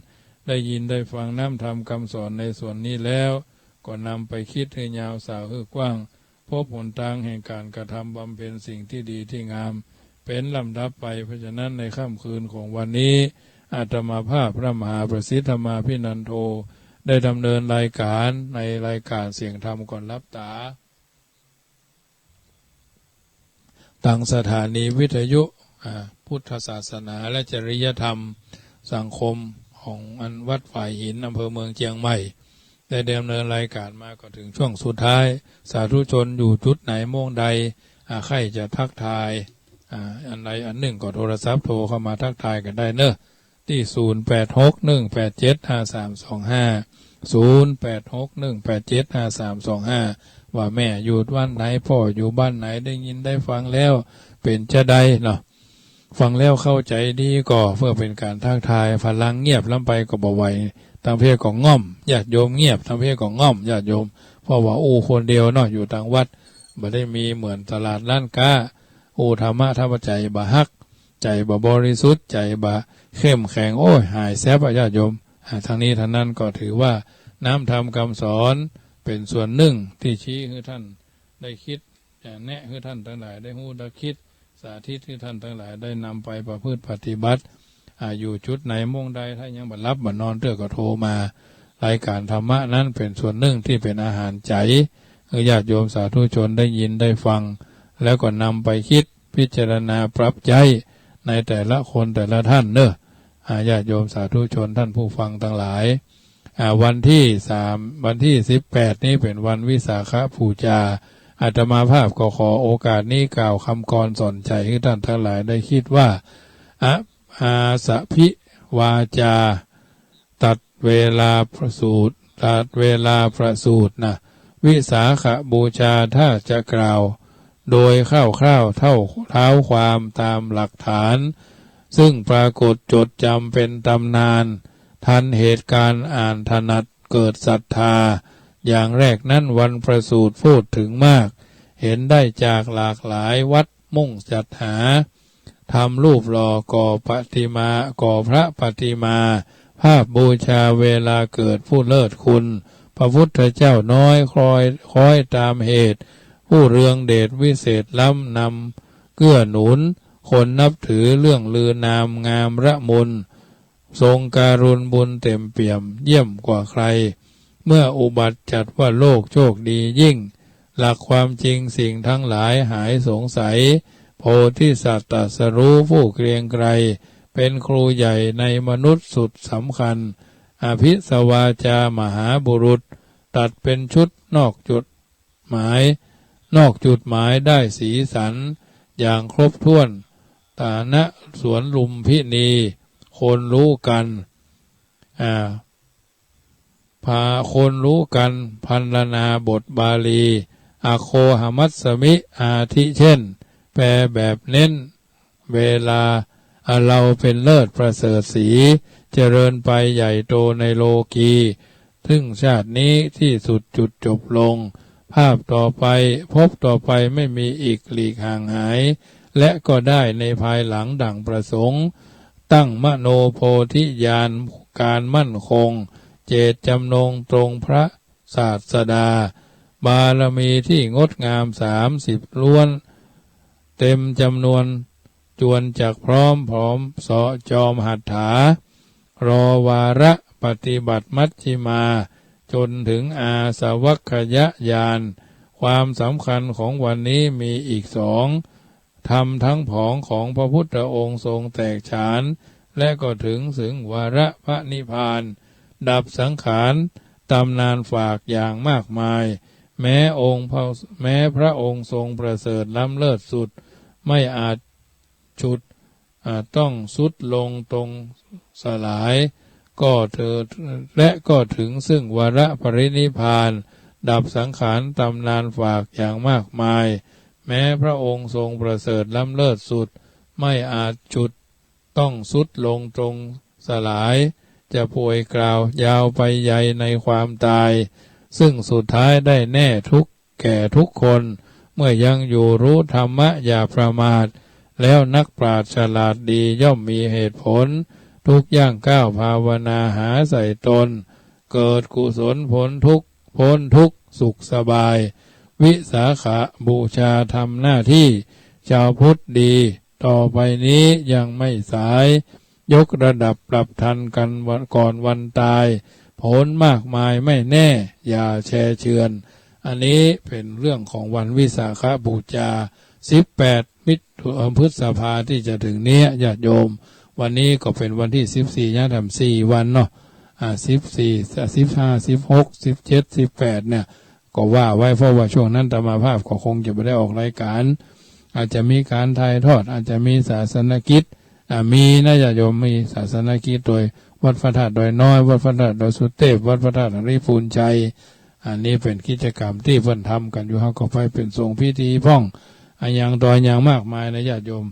ได้ยินได้ฟังน้ำธรรมคำสอนในส่วนนี้แล้วก็นำไปคิดให้ยาวสาวให้กว้างพบหนทางแห่งการกระทำบำเพ็ญสิ่งที่ดีที่งามเป็นลำดับไปเพราะฉะนั้นในค่ำคืนของวันนี้อาตมาภาพพระมหาประสิทธมาภินันโทได้ดำเนินรายการในรายการเสียงธรรมก่อนรับตาตั้งสถานีวิทยุพุทธศาสนาและจริยธรรมสังคมของอันวัดฝ่ายหินอำเภอเมืองเชียงใหม่ได้ดำเนินรายการมาก็ถึงช่วงสุดท้ายสาธุชนอยู่จุดไหนโมงใดใครจะทักทายอันใดอันหนึ่งก็โทรศัพท์โทรเข้ามาทักทายกันได้เนอะที่08618753250861875325ว่าแม่อยู่บ้านไหนพ่ออยู่บ้านไหนได้ยินได้ฟังแล้วเป็นจะได้เนาะฟังแล้วเข้าใจดีก็เพื่อเป็นการทักทายพลังเงียบล้ำไปก็บ่ไหวทางเพศของง่อมญาติโยมเงียบทางเพศของง่อมญาติโยมเพราะว่าคนเดียวเนาะอยู่ทางวัดบ่ได้มีเหมือนตลาดร้านค้าธรรมะธรรมใจบ่ฮักใจบ่บริสุทธิ์ใจบ่เข้มแข็งหายแซบญาติโยมทางนี้ทางนั้นก็ถือว่าน้ำธรรมคำสอนเป็นส่วนหนึ่งที่ชี้ให้ท่านได้คิดแนะให้ท่านทั้งหลายได้หู้ได้คิดสาธิตที่ท่านทั้งหลายได้นำไปประพฤติปฏิบัติอยู่จุดไหนโมงใดถ้ายังบัดรับบัดนอนเตื้อก็โทรมารายการธรรมะนั้นเป็นส่วนหนึ่งที่เป็นอาหารใจญาติโยมสาธุชนได้ยินได้ฟังแล้วก็นำไปคิดพิจารณาปรับใจในแต่ละคนแต่ละท่านเนอะญาติโยมสาธุชนท่านผู้ฟังทั้งหลายวันที่18นี้เป็นวันวิสาขบูชาอาตมาภาพก็ขอโอกาสนี้กล่าวคำกลสอนใจให้ท่านทั้งหลายได้คิดว่าอาสะพิวาจาตัดเวลาประสูตรนะวิสาขบูชาถ้าจะกล่าวโดยคร่าวๆเท้าความตามหลักฐานซึ่งปรากฏจดจำเป็นตำนานทันเหตุการณ์อ่านถนัดเกิดศรัทธาอย่างแรกนั้นวันประสูติพูดถึงมากเห็นได้จากหลากหลายวัดมุ่งจัดหาทำรูปหล่อก่อพระปฏิมาภาพบูชาเวลาเกิดผู้เลิศคุณพระพุทธเจ้าน้อยคอยตามเหตุผู้เรืองเดชวิเศษล้ำนำเกื้อหนุนคนนับถือเรื่องลือนามงามระมุนทรงการุณบุญเต็มเปี่ยมเยี่ยมกว่าใครเมื่ออุบัติจัดว่าโลกโชคดียิ่งหลักความจริงสิ่งทั้งหลายหายสงสัยโพธิสัตว์ตรัสรู้ผู้เกรียงไกรเป็นครูใหญ่ในมนุษย์สุดสำคัญอภิสวาจามหาบุรุษตัดเป็นชุดนอกจุดหมายได้สีสันอย่างครบถ้วนฐานะสวนลุมพินีคนรู้กันพาคนรู้กันพันลนาบทบาลีอโคหมัสมิอาทิเช่นแปลแบบเน้นเวลาเราเป็นเลิศประเสริฐสีเจริญไปใหญ่โตในโลกีถึงชาตินี้ที่สุดจุดจบลงภาพต่อไปพบต่อไปไม่มีอีกหลีกห่างหายและก็ได้ในภายหลังดั่งประสงค์ตั้งมโนโพธิญาณการมั่นคงเจตจำนงตรงพระศาสดาบารมีที่งดงาม30ล้วนเต็มจำนวนจวนจากพร้อมสอจอมหัตถารอวาระปฏิบัติมัชฌิมาจนถึงอาสวัคยญาณความสำคัญของวันนี้มีอีก2ทำทั้งผองของพระพุทธองค์ทรงแตกฉานและก็ถึงวาระพระนิพพานดับสังขารตำนานฝากอย่างมากมายแม้พระองค์ทรงประเสริฐล้ำเลิศสุดไม่อาจฉุดต้องสุดลงตรงสลายก็ถึงซึ่งวาระปรินิพพานดับสังขารตำนานฝากอย่างมากมายแม้พระองค์ทรงประเสริฐล้ำเลิศสุดไม่อาจฉุดต้องสุดลงตรงสลายจะป่วยกล่าวยาวไปใหญ่ในความตายซึ่งสุดท้ายได้แน่แก่ทุกคน เมื่อยังอยู่รู้ธรรมะอย่าประมาทแล้วนักปราชญ์ฉลาดดีย่อมมีเหตุผลทุกย่างก้าวภาวนาหาใส่ตนเกิดกุศลพ้นทุกข์สุขสบายวิสาขบูชาทำหน้าที่ชาวพุทธดีต่อไปนี้ยังไม่สายยกระดับปรับทันกันก่อนวันตายผลมากมายไม่แน่อย่าแช่เชือนอันนี้เป็นเรื่องของวันวิสาขบูชา18พฤษภาที่จะถึงนี้ญาติโยมวันนี้ก็เป็นวันที่14ย่างทำ4วันเนาะ14 15 16 17 18เนี่ยก็ว่าไว้เพราะว่าช่วงนั้นอาตมาภาพก็คงจะไม่ได้ออกรายการอาจจะมีการถ่ายทอดอาจจะมีศาสนกิจมีนะญาติโยมมีศาสนกิจโดยวัดพระธาตุดอยน้อยวัดพระธาตุดอยสุเทพวัดพระธาตุอริพูนชัยอันนี้เป็นกิจกรรมที่เพิ่นทำกันอยู่เฮาก็ไปเป็นทรงพิธีพ้องอย่างดอยอย่างมากมายนะญาติโยม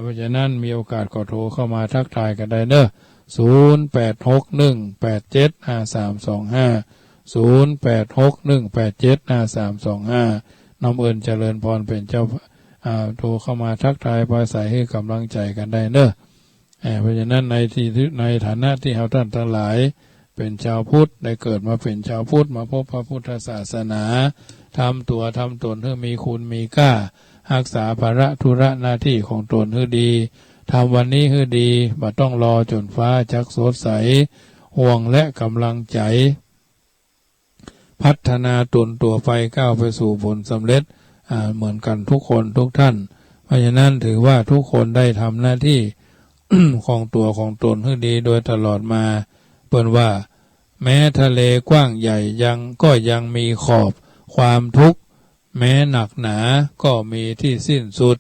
เพราะฉะนั้นมีโอกาสก็โทรเข้ามาทักทายกันได้เด้อ0861875325 0861875325น้ำเอิญเจริญพรเป็นเจ้าโทรเข้ามาทักทายปราศัยให้กำลังใจกันได้เด้อเพราะฉะนั้นในฐานะที่เราท่านทั้งหลายเป็นชาวพุทธได้เกิดมาเป็นชาวพุทธมาพบพระพุทธศาสนาทำตัวทำตนให้มีคุณมีค่ารักษาภาระธุระหน้าที่ของตนให้ดีทำวันนี้ให้ดีบ่ต้องรอจนฟ้าจักสดใสห่วงและกำลังใจพัฒนาตนตัวไปก้าวไปสู่ผลสำเร็จเหมือนกันทุกคนทุกท่านเพราะฉะนั้นถือว่าทุกคนได้ทำหน้าที่ ของตัวของตนให้ดีโดยตลอดมาเปิ่นว่าแม้ทะเลกว้างใหญ่ยังมีขอบความทุกข์แม้หนักหนาก็มีที่สิ้นสุด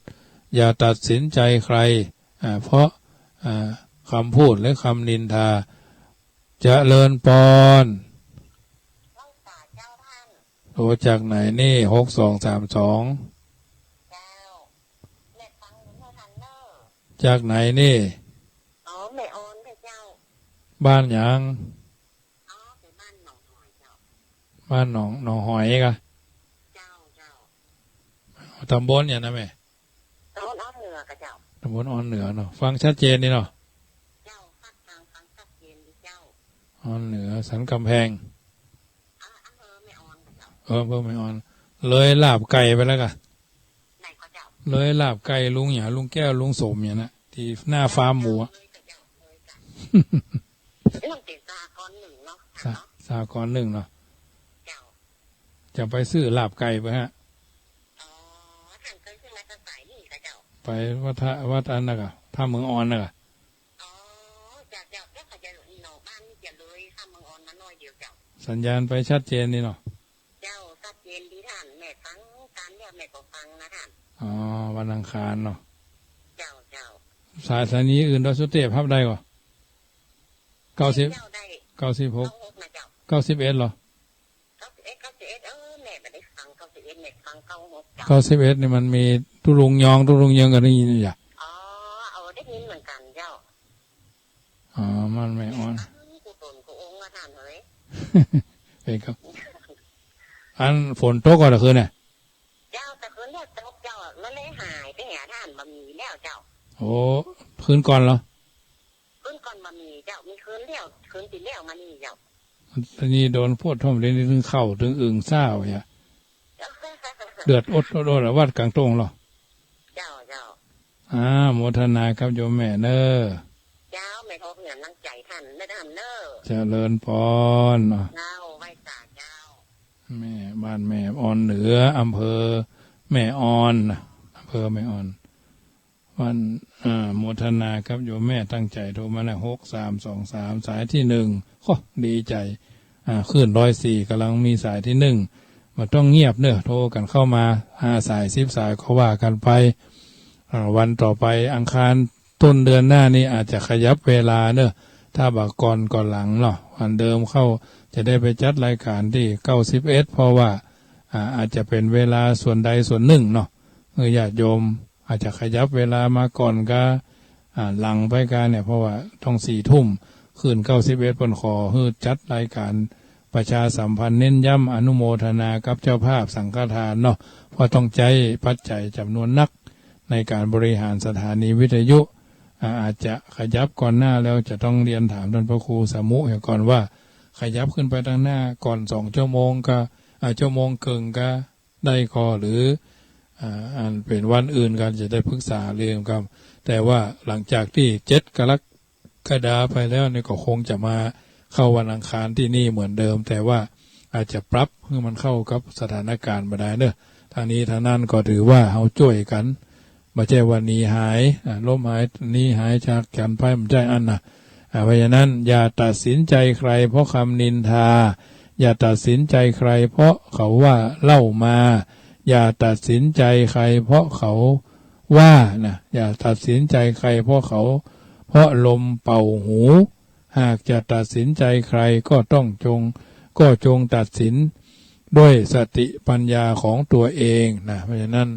อย่าตัดสินใจใครเพราะคำพูดและคำนินทาเจริญปอนโทรจากไหนนี่6232จากไหนนี่ไม่ออนเจ้าบ้านหยังบ้านหนองหอยกะตำบลอย่างนั้นไหมตำบลอ้อนเหนือกะเจ้าตำบลอ้อนเหนือเนาะฟังชัดเจนนี่เนาะเจ้าฟังชัดเจนดิเจ้าอ้อนเหนือสันกำแพงไม่ออนเจ้าเพิ่มไม่ออนเลยลาบไก่ไปแล้วกะไหนก็เจ้าเลยลาบไก่ลุงหยาลุงแก้วลุงสมอย่างนั้นที่หน้าฟาร์มหมูมันเป็นสากรณ์หนึ่งเนาะสากรณ์หนึ่งเนาะจะไปซื้อลาบไก่ไปฮะท่านเคยขึ้นมาสายนี่ค่ะเจ้าไปวัดอันน่ะกะท่าเมืองออนน่ะกะจากเจ้าแล้วเขาจะหนองบ้านนี่จะเลยท่าเมืองออนมาหน่อยเดียวเจ้าสัญญาณไปชัดเจนนี่เนาะเจ้าชัดเจนดีท่านแม่ฟังการเนี่ยแม่ก็ฟังนะท่านวันอังคารเนาะเจ้าสายนี้อื่นดอยสุเทพภาพได้ก่อ90 96 91หรอแม่ไม่ได้ฟัง91แม่ฟัง91นี่มันมีตุลุงยองกันได้ยินอย่าได้ยินเหมือนกันเจ้ามันไม่ออนกูตนกูองค์มาท่านเฮ้ยเป็นครับอันฝนตกก่อนเหรอคืนเนี่ยเจ้าแต่คืนเนี่ยตกเจ้ามันเลยหายไปหาท่านบะหมี่แล้วเจ้าโอ้คืนก่อนเหรอคืนก่อนบะหมี่เจ้ามีคืนเลี้ยวคืนติดเลี้ยวมานี่เจ้าตอนนี้โดนพูดท่อมเล่นถึงเข้าถึงอึ่งเศร้าเนี่ยเดือดอดวัดกลางตรงหรอเจ้าโมทนาครับโยมแม่เนอเจ้าแม่ทบเงินนั่งใจท่านได้ทำเนอเจริญพรเจ้าไว้ตาเจ้าแม่บ้านแม่อ่อนเหนืออำเภอแม่อ่อนอำเภอแม่อ่อนวันโมทนาครับโยมแม่ตั้งใจโทรมานะ6323สายที่1ก็ดีใจขึ้น104กำลังมีสายที่1มันต้องเงียบเนอะโทรกันเข้ามา5สาย10สายเขาว่ากันไปวันต่อไปอังคารต้นเดือนหน้านี้อาจจะขยับเวลาเนอะถ้าบักก่อนหลังเนาะวันเดิมเข้าจะได้ไปจัดรายการที่91เพราะว่าอาจจะเป็นเวลาส่วนใดส่วนหนึ่งเนาะญาติโยมอาจจะขยับเวลามาก่อนก็หลังไปกันเนี่ยเพราะว่าต้อง4 ทุ่มคืน91ปนขอฮือจัดรายการ ประชาสัมพันธ์เน้นย้ำอนุโมทนากับเจ้าภาพสังฆทานเนาะเพราะต้องใจปัจจัยจำนวนนักในการบริหารสถานีวิทยุอาจจะขยับก่อนหน้าแล้วจะต้องเรียนถามท่านพระครูสมุก่อนว่าขยับขึ้นไปทางหน้าก่อน2 ชั่วโมงก็ชั่วโมงครึ่งก็ได้คอหรืออันเป็นวันอื่นกันจะได้ปรึกษาเรื่องกันแต่ว่าหลังจากที่7 กรกฎาคมไปแล้วเนี่ยก็คงจะมาเข้าวันอังคารที่นี่เหมือนเดิมแต่ว่าอาจจะปรับให้มันเข้ากับสถานการณ์มาได้เนอะทางนี้ทางนั้นก็ถือว่าเฮาช่วยกันไม่ใช่วันนี้หายล้มหายนี้หายจากกันไปมันใจอันนะเพราะฉะนั้นอย่าตัดสินใจใครเพราะคำนินทาอย่าตัดสินใจใครเพราะเขาว่าเล่ามาอย่าตัดสินใจใครเพราะเขาว่านะอย่าตัดสินใจใครเพราะลมเป่าหูหากจะตัดสินใจใครก็จงตัดสินด้วยสติปัญญาของตัวเองนะเพราะฉะนั้น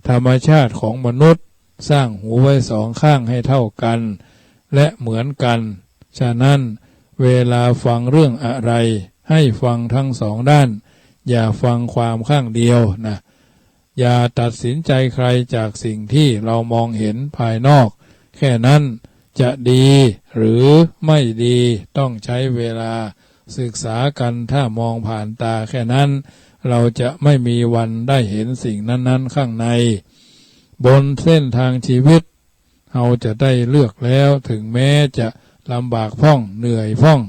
ธรรมชาติของมนุษย์สร้างหูไว้2 ข้างให้เท่ากันและเหมือนกันฉะนั้นเวลาฟังเรื่องอะไรให้ฟังทั้ง2 ด้านอย่าฟังความข้างเดียวนะอย่าตัดสินใจใครจากสิ่งที่เรามองเห็นภายนอกแค่นั้นจะดีหรือไม่ดีต้องใช้เวลาศึกษากันถ้ามองผ่านตาแค่นั้นเราจะไม่มีวันได้เห็นสิ่งนั้นๆข้างในบนเส้นทางชีวิตเราจะได้เลือกแล้วถึงแม้จะลำบากพ่องเหนื่อยพ่อง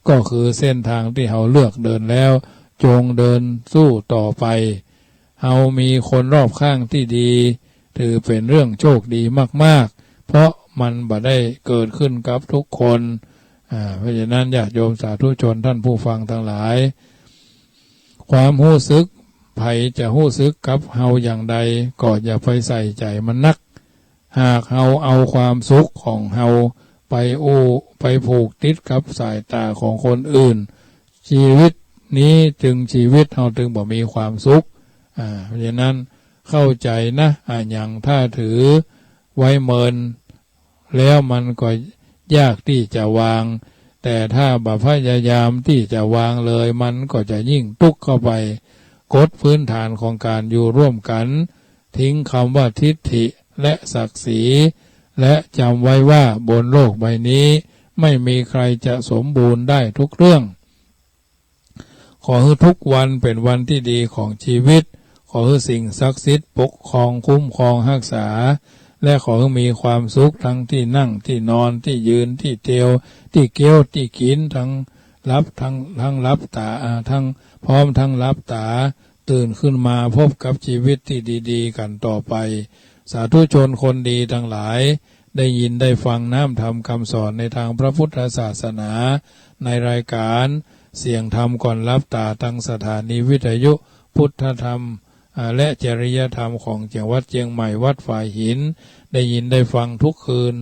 ก็คือเส้นทางที่เราเลือกเดินแล้วจงเดินสู้ต่อไปเรามีคนรอบข้างที่ดีถือเป็นเรื่องโชคดีมากๆเพราะมันบ่ได้เกิดขึ้นกับทุกคนเพราะฉะนั้นญาติโยมสาธุชนท่านผู้ฟังทั้งหลายความรู้สึกไผจะรู้สึกกับเฮาอย่างใดก็อย่าไปใส่ใจมันนักหากเฮาเอาความสุขของเฮาไปผูกติดกับสายตาของคนอื่นชีวิตนี้ชีวิตเฮาจึงบ่มีความสุขเพราะฉะนั้นเข้าใจนะอย่างถ้าถือไว้เมินแล้วมันก็ยากที่จะวางแต่ถ้าพยายามที่จะวางเลยมันก็จะยิ่งทุกข์เข้าไปกฎพื้นฐานของการอยู่ร่วมกันทิ้งคำว่าทิฏฐิและศักดิ์ศรีและจำไว้ว่าบนโลกใบนี้ไม่มีใครจะสมบูรณ์ได้ทุกเรื่องขอให้ทุกวันเป็นวันที่ดีของชีวิตขอให้สิ่งศักดิ์สิทธิ์ปกครองคุ้มครองรักษาและขอให้มีความสุขทั้งที่นั่งที่นอนที่ยืนที่เตียวที่เกี้ยวที่กินทั้งรับทั้งรับตาทั้งพร้อมทั้งรับตาตื่นขึ้นมาพบกับชีวิตที่ดีๆกันต่อไปสาธุชนคนดีทั้งหลายได้ยินได้ฟังน้ำธรรมคำสอนในทางพระพุทธศาสนาในรายการเสียงธรรมก่อนรับตาทางสถานีวิทยุพุทธธรรมและจริยธรรมของจังหวัดเชียงใหม่วัดฝ่ายหินได้ยินได้ฟังทุกคืน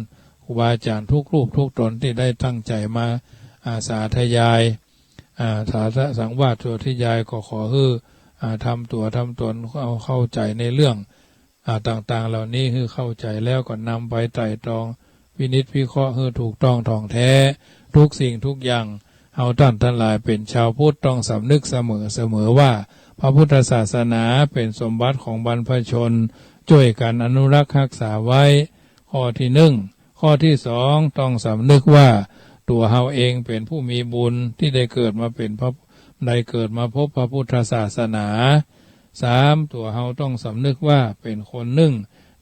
ครูบาอาจารย์ทุกรูปทุกตนที่ได้ตั้งใจมาสาธยายสาธสังวาสสาธยายก็ขอให้ทำตัวทำตนเอาเข้าใจในเรื่องต่างๆเหล่านี้คือเข้าใจแล้วก็นำไปไตร่ตรองวินิจวิเคราะห์ให้ถูกต้องท่องแท้ทุกสิ่งทุกอย่างเอาท่านทั้งหลายเป็นชาวพุทธต้องสำนึกเสมอว่าพระพุทธศาสนาเป็นสมบัติของบรรพชนช่วยกันอนุรักษ์รักษาไว้ข้อที่1ข้อที่2ต้องสำนึกว่าตัวเฮาเองเป็นผู้มีบุญที่ได้เกิดมาพบพระพุทธศาสนา3ตัวเฮาต้องสำนึกว่าเป็นคนหนึ่ง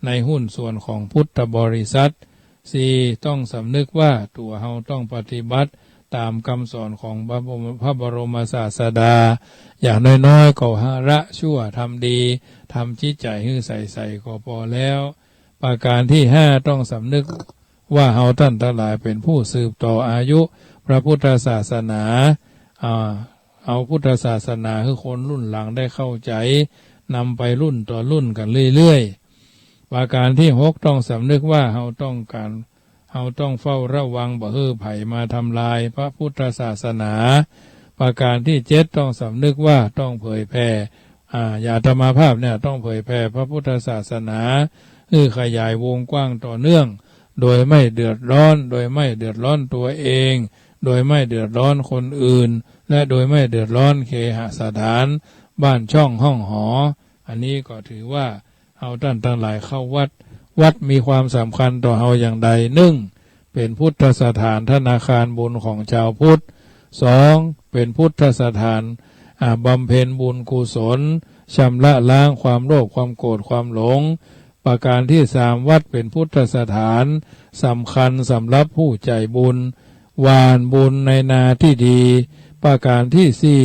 ในหุ้นส่วนของพุทธบริษัท4ต้องสำนึกว่าตัวเฮาต้องปฏิบัติตามคำสอนของพระบรมศาสดาอย่างน้อยๆก็ละชั่วทำดีทำจิตใจให้ใสๆก็พอแล้วประการที่5ต้องสำนึกว่าเฮาท่านทั้งหลายเป็นผู้สืบต่ออายุพระพุทธศาสนาเอาพุทธศาสนาให้คนรุ่นหลังได้เข้าใจนำไปรุ่นต่อรุ่นกันเรื่อยๆประการที่6ต้องสำนึกว่าเฮาต้องเฝ้าระวังบ่ให้ไผมาทำลายพระพุทธศาสนาประการที่7ต้องสำนึกว่าต้องเผยแผ่อาตมาภาพเนี่ยต้องเผยแผ่พระพุทธศาสนาให้ขยายวงกว้างต่อเนื่องโดยไม่เดือดร้อนตัวเอง โดยไม่เดือดร้อนคนอื่นและโดยไม่เดือดร้อนเคหสถานบ้านช่องห้องหออันนี้ก็ถือว่าเอาท่านทั้งหลายเข้าวัดมีความสำคัญต่อเราอย่างใดหนึ่งเป็นพุทธสถานธนาคารบุญของชาวพุทธสองเป็นพุทธสถานบำเพ็ญบุญกุศลชำระล้างความโลภความโกรธความหลงประการที่สามวัดเป็นพุทธสถานสำคัญสำหรับผู้ใจบุญหวานบุญในนาที่ดีประการที่สี่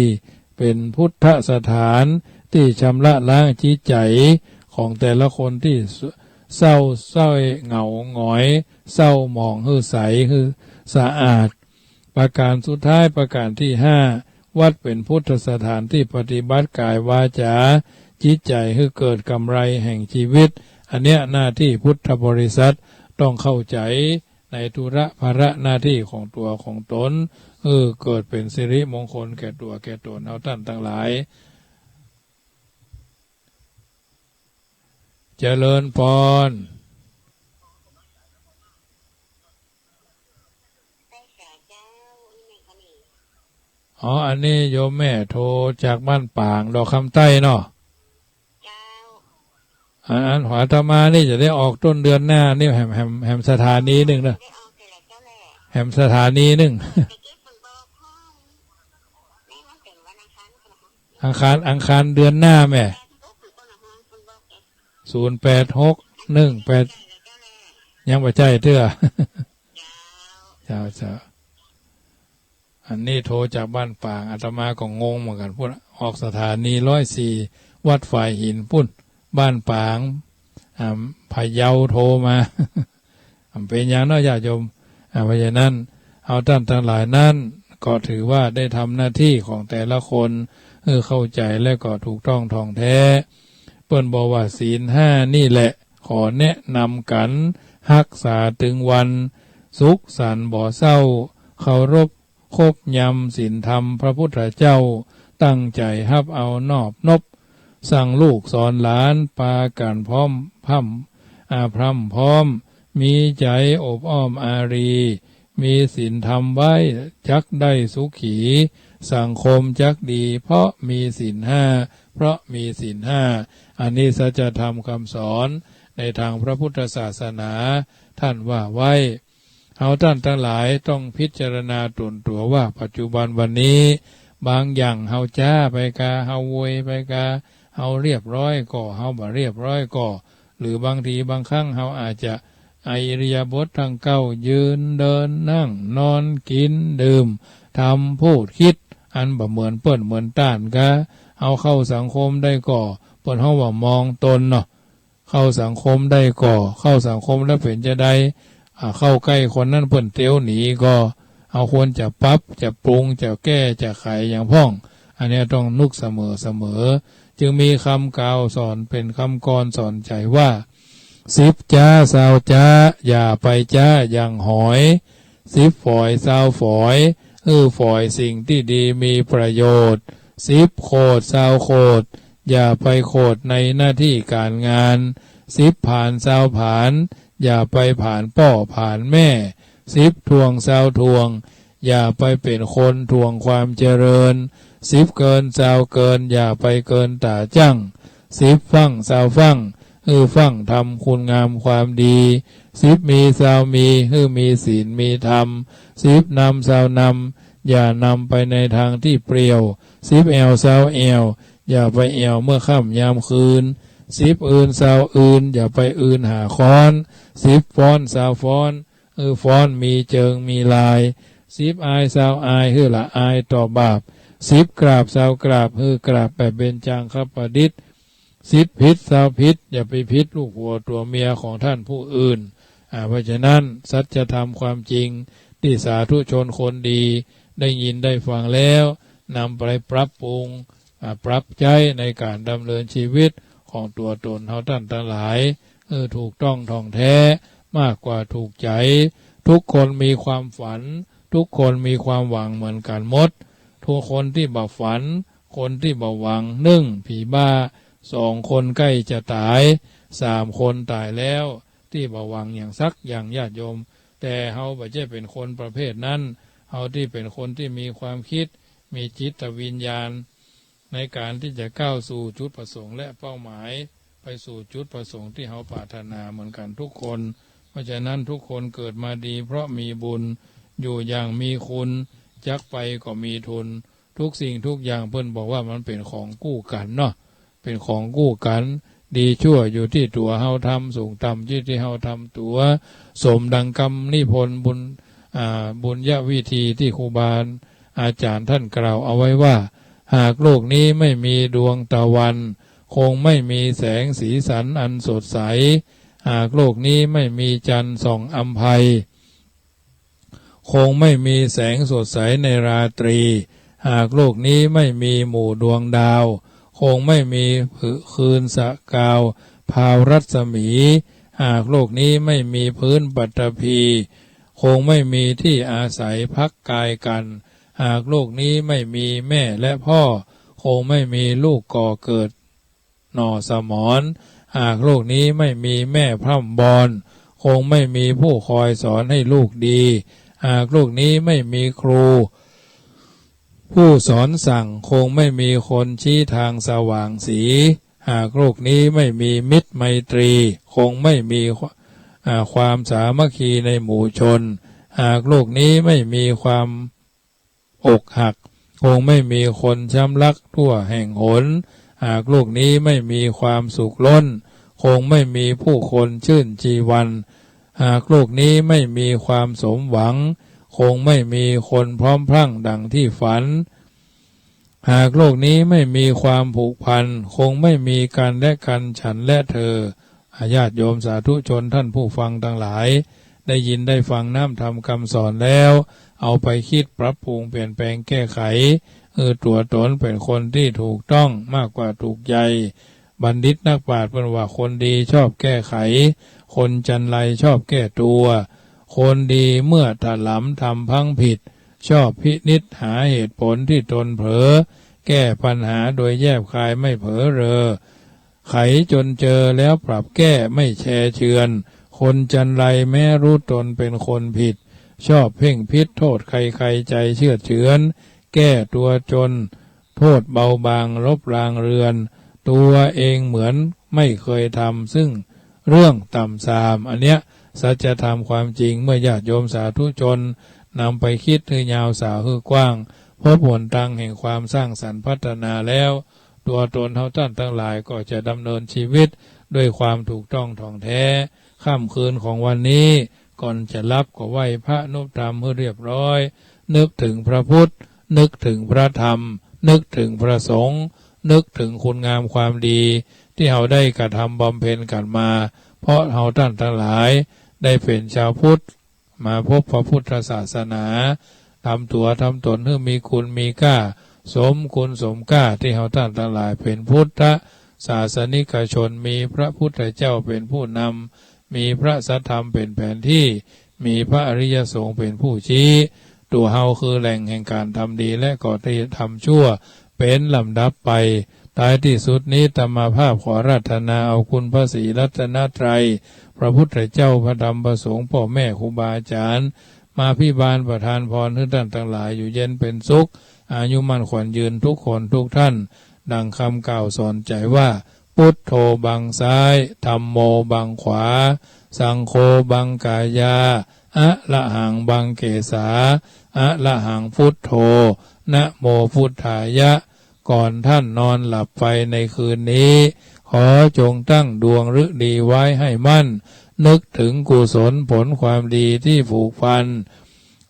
เป็นพุทธสถานที่ชำระล้างจิตใจของแต่ละคนที่เศร้าเหงาหงอยเศร้าหมองหื้อใสหื้อสะอาดประการสุดท้ายประการที่ห้าวัดเป็นพุทธสถานที่ปฏิบัติกายวาจาจิตใจให้เกิดกำไรแห่งชีวิตอันเนี้ยหน้าที่พุทธบริษัทต้องเข้าใจในธุระภาระหน้าที่ของตัวของตนเกิดเป็นสิริมงคลแก่ตัวแก่ตนเอาท่านทั้งหลายเจริญพรอันนี้โยมแม่โทรจากบ้านปางดอกคำใต้เนาะอันหัวตมานี่จะได้ออกต้นเดือนหน้านี่แหมสถานีหนึ่งนะแหมสถานีหนึ่งอังคารเดือนหน้าแม่0861ยังบ่ใจเตื้อเจ้าอันนี้โทรจากบ้านปางอาตมาก็งงเหมือนกันพูดออกสถานี104วัดฝ่ายหินพุ่นบ้านปางพะเยาโทรมาเป็นอย่างน้อยญาติโยมเพราะฉะนั้นเอาท่านทั้งหลายนั้นก็ถือว่าได้ทำหน้าที่ของแต่ละคนเข้าใจและก็ถูกต้องท่องแท้เปิ้นบอกว่าศีล5นี่แหละขอแนะนำกันรักษาถึงวันสุขสันต์บ่เศร้าเคารพคบยำศีลธรรมพระพุทธเจ้าตั้งใจฮับเอานอบนบสั่งลูกสอนหลานปากันพร้อมพร่ำพร้อมมีใจอบอ้อมอารีมีศีลธรรมไว้จักได้สุขีสังคมจักดีเพราะมีศีล5เพราะมีศีล5อันนี้สัจธรรมคำสอนในทางพระพุทธศาสนาท่านว่าไว้เอาท่านทั้งหลายต้องพิจารณาตนตัวว่าปัจจุบันวันนี้บางอย่างเฮาจ้าไปกาเฮาโวยไปกาเฮาเรียบร้อยก็เฮาบ่เรียบร้อยก็หรือบางทีบางครั้งเฮาอาจจะอิริยาบถทั้งเก้ายืนเดินนั่งนอนกินดื่มทำพูดคิดอันบ่เหมือนเปิ้นเหมือนต้านกะเอาเข้าสังคมได้ก่อเปิ้นเฮาว่ามองตนเนาะเข้าสังคมได้ก่อเข้าสังคมแล้วเป็นจะได้เข้าใกล้คนนั้นเปิ้นเตี้ยวหนีก็เอาควรจะปรับจะปรุงจะแก้จะไขอย่างพ่องอันนี้ต้องนึกเสมอจึงมีคำกล่าวสอนเป็นคำกรสอนใจว่า10จ้าสาวจ้าอย่าไปจ้าอย่างหอย10ฝอยสาวฝอยฝอยสิ่งที่ดีมีประโยชน์10โคดสาวโคดอย่าไปโคดในหน้าที่การงาน10ผ่านสาวผ่านอย่าไปผ่านพ่อผ่านแม่10ทวงสาวทวงอย่าไปเป็นคนทวงความเจริญ10เกินสาวเกินอย่าไปเกินตาจั่ง10ฟังสาวฟังฟังทำคุณงามความดี10มีสาวมีมีศีลมีธรรม10นำสาวนำอย่านำไปในทางที่เปรี่ยว10แอวสาวแอวอย่าไปแอวเมื่อค่ำยามคืน10อื่นสาวอื่นอย่าไปอื่นหาค้อน10ฟ้อนสาวฟ้อนฟ้อนมีเจิงมีลาย10อายสาวอายละอายต่อบาป10กราบสาวกราบกราบแบบเบญจางคประดิษฐ์10พิษสาวพิษอย่าไปพิษลูกหัวตัวเมียของท่านผู้อื่นเพราะฉะนั้นสัจธรรมความจริงที่สาธุชนคนดีได้ยินได้ฟังแล้วนำไปปรับปรุงปรับใจในการดำเนินชีวิตของตัวตนเฮาท่านทั้งหลายถูกต้องท่องแท้มากกว่าถูกใจทุกคนมีความฝันทุกคนมีความหวังเหมือนกันหมดทุกคนที่บ่ฝันคนที่บ่หวัง1ผีบ้า2คนใกล้จะตาย3คนตายแล้วที่บ่หวังอย่างสักอย่างญาติโยมแต่เฮาบ่ใช่เป็นคนประเภทนั้น เอาที่เป็นคนที่มีความคิดมีจิตวิญญาณในการที่จะก้าวสู่จุดประสงค์และเป้าหมายไปสู่จุดประสงค์ที่เขาปรารถนาเหมือนกันทุกคนเพราะฉะนั้นทุกคนเกิดมาดีเพราะมีบุญอยู่อย่างมีคุณจักไปก็มีทุนทุกสิ่งทุกอย่างเพิ่นบอกว่ามันเป็นของกู้กันเนาะเป็นของกู้กันดีชั่วอยู่ที่ตัวเฮาทำสูงต่ำที่เฮาทำตัวสมดังกรรมนิพนธ์บุญญวิธีที่ครูบาอาจารย์ท่านกล่าวเอาไว้ว่าหากโลกนี้ไม่มีดวงตะวันคงไม่มีแสงสีสันอันสดใสหากโลกนี้ไม่มีจันทร์ส่องอำไพคงไม่มีแสงสดใสในราตรีหากโลกนี้ไม่มีหมู่ดวงดาวคงไม่มีคืนสกาวพาวรัศมีหากโลกนี้ไม่มีพื้นปฐพีคงไม่มีที่อาศัยพักกายกันหากโลกนี้ไม่มีแม่และพ่อคงไม่มีลูกก่อเกิดหน่อสมรหากโลกนี้ไม่มีแม่พร่ำบอนคงไม่มีผู้คอยสอนให้ลูกดีหากโลกนี้ไม่มีครูผู้สอนสั่งคงไม่มีคนชี้ทางสว่างสีหากโลกนี้ไม่มีมิตรไมตรีคงไม่มีความสามัคคีในหมู่ชนหากโลกนี้ไม่มีความอกหักคงไม่มีคนช้ำรักทั่วแห่งหนหากโลกนี้ไม่มีความสุขล้นคงไม่มีผู้คนชื่นชีวันหากโลกนี้ไม่มีความสมหวังคงไม่มีคนพร้อมพรั่งดังที่ฝันหากโลกนี้ไม่มีความผูกพันคงไม่มีกันและกันฉันและเธอญาติโยมสาธุชนท่านผู้ฟังทั้งหลายได้ยินได้ฟังน้ำธรรมคำสอนแล้วเอาไปคิดปรับปรุงเปลี่ยนแปลงแก้ไขตัวตนเป็นคนที่ถูกต้องมากกว่าถูกใจบัณฑิตนักปราชญ์เป็นว่าคนดีชอบแก้ไขคนจันไรชอบแก้ตัวคนดีเมื่อถลำทำพังผิดชอบพินิจหาเหตุผลที่ตนเผลอแก้ปัญหาโดยแยบคายไม่เผลอเรอไขจนเจอแล้วปรับแก้ไม่แช่เชือนคนจันไรแม้รู้ตนเป็นคนผิดชอบเพ่งพิษโทษใครๆใจเชื่อเฉือนแก้ตัวจนโทษเบาบางลบรางเรือนตัวเองเหมือนไม่เคยทำซึ่งเรื่องต่ำทรามอันเนี้ยสัจธรรมความจริงเมื่อญาติโยมสาธุชนนำไปคิดให้ยาวสาวคือกว้างพบผลทางแห่งความสร้างสรรค์พัฒนาแล้วตัวตนเฮาท่านทั้งหลายก็จะดำเนินชีวิตด้วยความถูกต้องท่องแท้ค่ำคืนของวันนี้ก่อนจะรับก็ไหว้พระนุธรรมให้เรียบร้อยนึกถึงพระพุทธนึกถึงพระธรรมนึกถึงพระสงฆ์นึกถึงคุณงามความดีที่เราได้กระทำบำเพ็ญกันมาเพราะเราท่านทั้งหลายได้เป็นชาวพุทธมาพบพระพุทธศาสนาทำตัวทำตนให้มีคุณมีค่าสมคุณสมค่าที่เราท่านทั้งหลายเป็นพุทธศาสนิกชนมีพระพุทธเจ้าเป็นผู้นำมีพระสัทธรรมเป็นแผนที่มีพระอริยสงฆ์เป็นผู้ชี้ตัวเฮาคือแหล่งแห่งการทำดีและก่อที่ทำชั่วเป็นลำดับไปท้ายที่สุดนี้ธรรมภาพขอราธนาเอาคุณพระศรีรัตนตรัยพระพุทธเจ้าพระธรรมพระสงฆ์พ่อแม่ครูบาอาจารย์มาพิบาลประทานพรให้ท่านทั้งหลายอยู่เย็นเป็นสุขอายุมั่นขวัญยืนทุกคนทุกท่านดังคำกล่าวสอนใจว่าพุทโธบังซ้ายธัมโมบังขวาสังโฆบังกายาอะระหังบังเกสาอะระหังพุทโธนะโมพุทธายะก่อนท่านนอนหลับไปในคืนนี้ขอจงตั้งดวงฤดีไว้ให้มั่นนึกถึงกุศลผลความดีที่ผูกพัน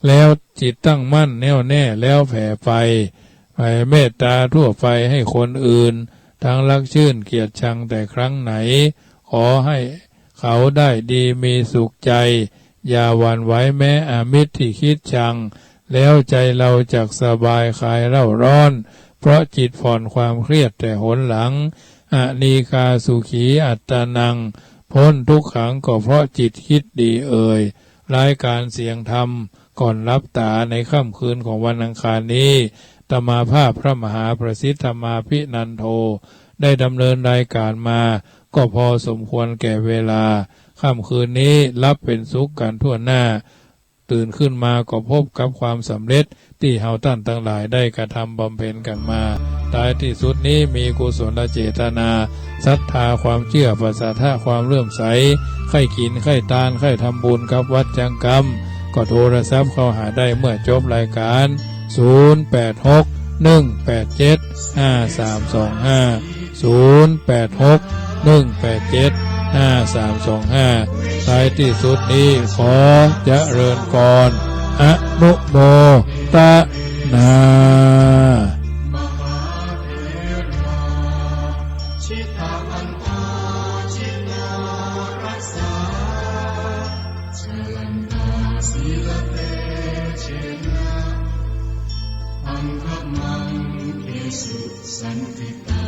แล้วจิตตั้งมั่นแน่วแน่แล้วแผ่ไปเมตตาทั่วไปให้คนอื่นทั้งรักชื่นเกียรติชังแต่ครั้งไหนขอให้เขาได้ดีมีสุขใจอย่าหวั่นไหวแม้อามิตรที่คิดชังแล้วใจเราจักสบายคลายเร่าร้อนเพราะจิตผ่อนความเครียดแต่หนหลังอนีกาสุขีอัตตานังพ้นทุกขังก็เพราะจิตคิดดีรายการเสียงธรรมก่อนรับตาในค่ำคืนของวันอังคารนี้ตมาภาพพระมหาประสิทธมาภินันโทได้ดำเนินรายการมาก็พอสมควรแก่เวลาค่ำคืนนี้รับเป็นสุขกันทั่วหน้า ตื่นขึ้นมาก็พบกับความสำเร็จที่เฮาท่านทั้งหลายได้กระทำบำเพ็ญกันมาท้ายที่สุดนี้มีกุศลเจตนาศรัทธาความเชื่อประสาทะความเลื่อมใสใครกินใครทานใครทำบุญกับวัดจังกรรมก็โทรศัพท์เข้าหาได้เมื่อจบรายการ0861875325 ท้ายที่สุดนี้ขอเจริญพรอนุโมทนาสันติตา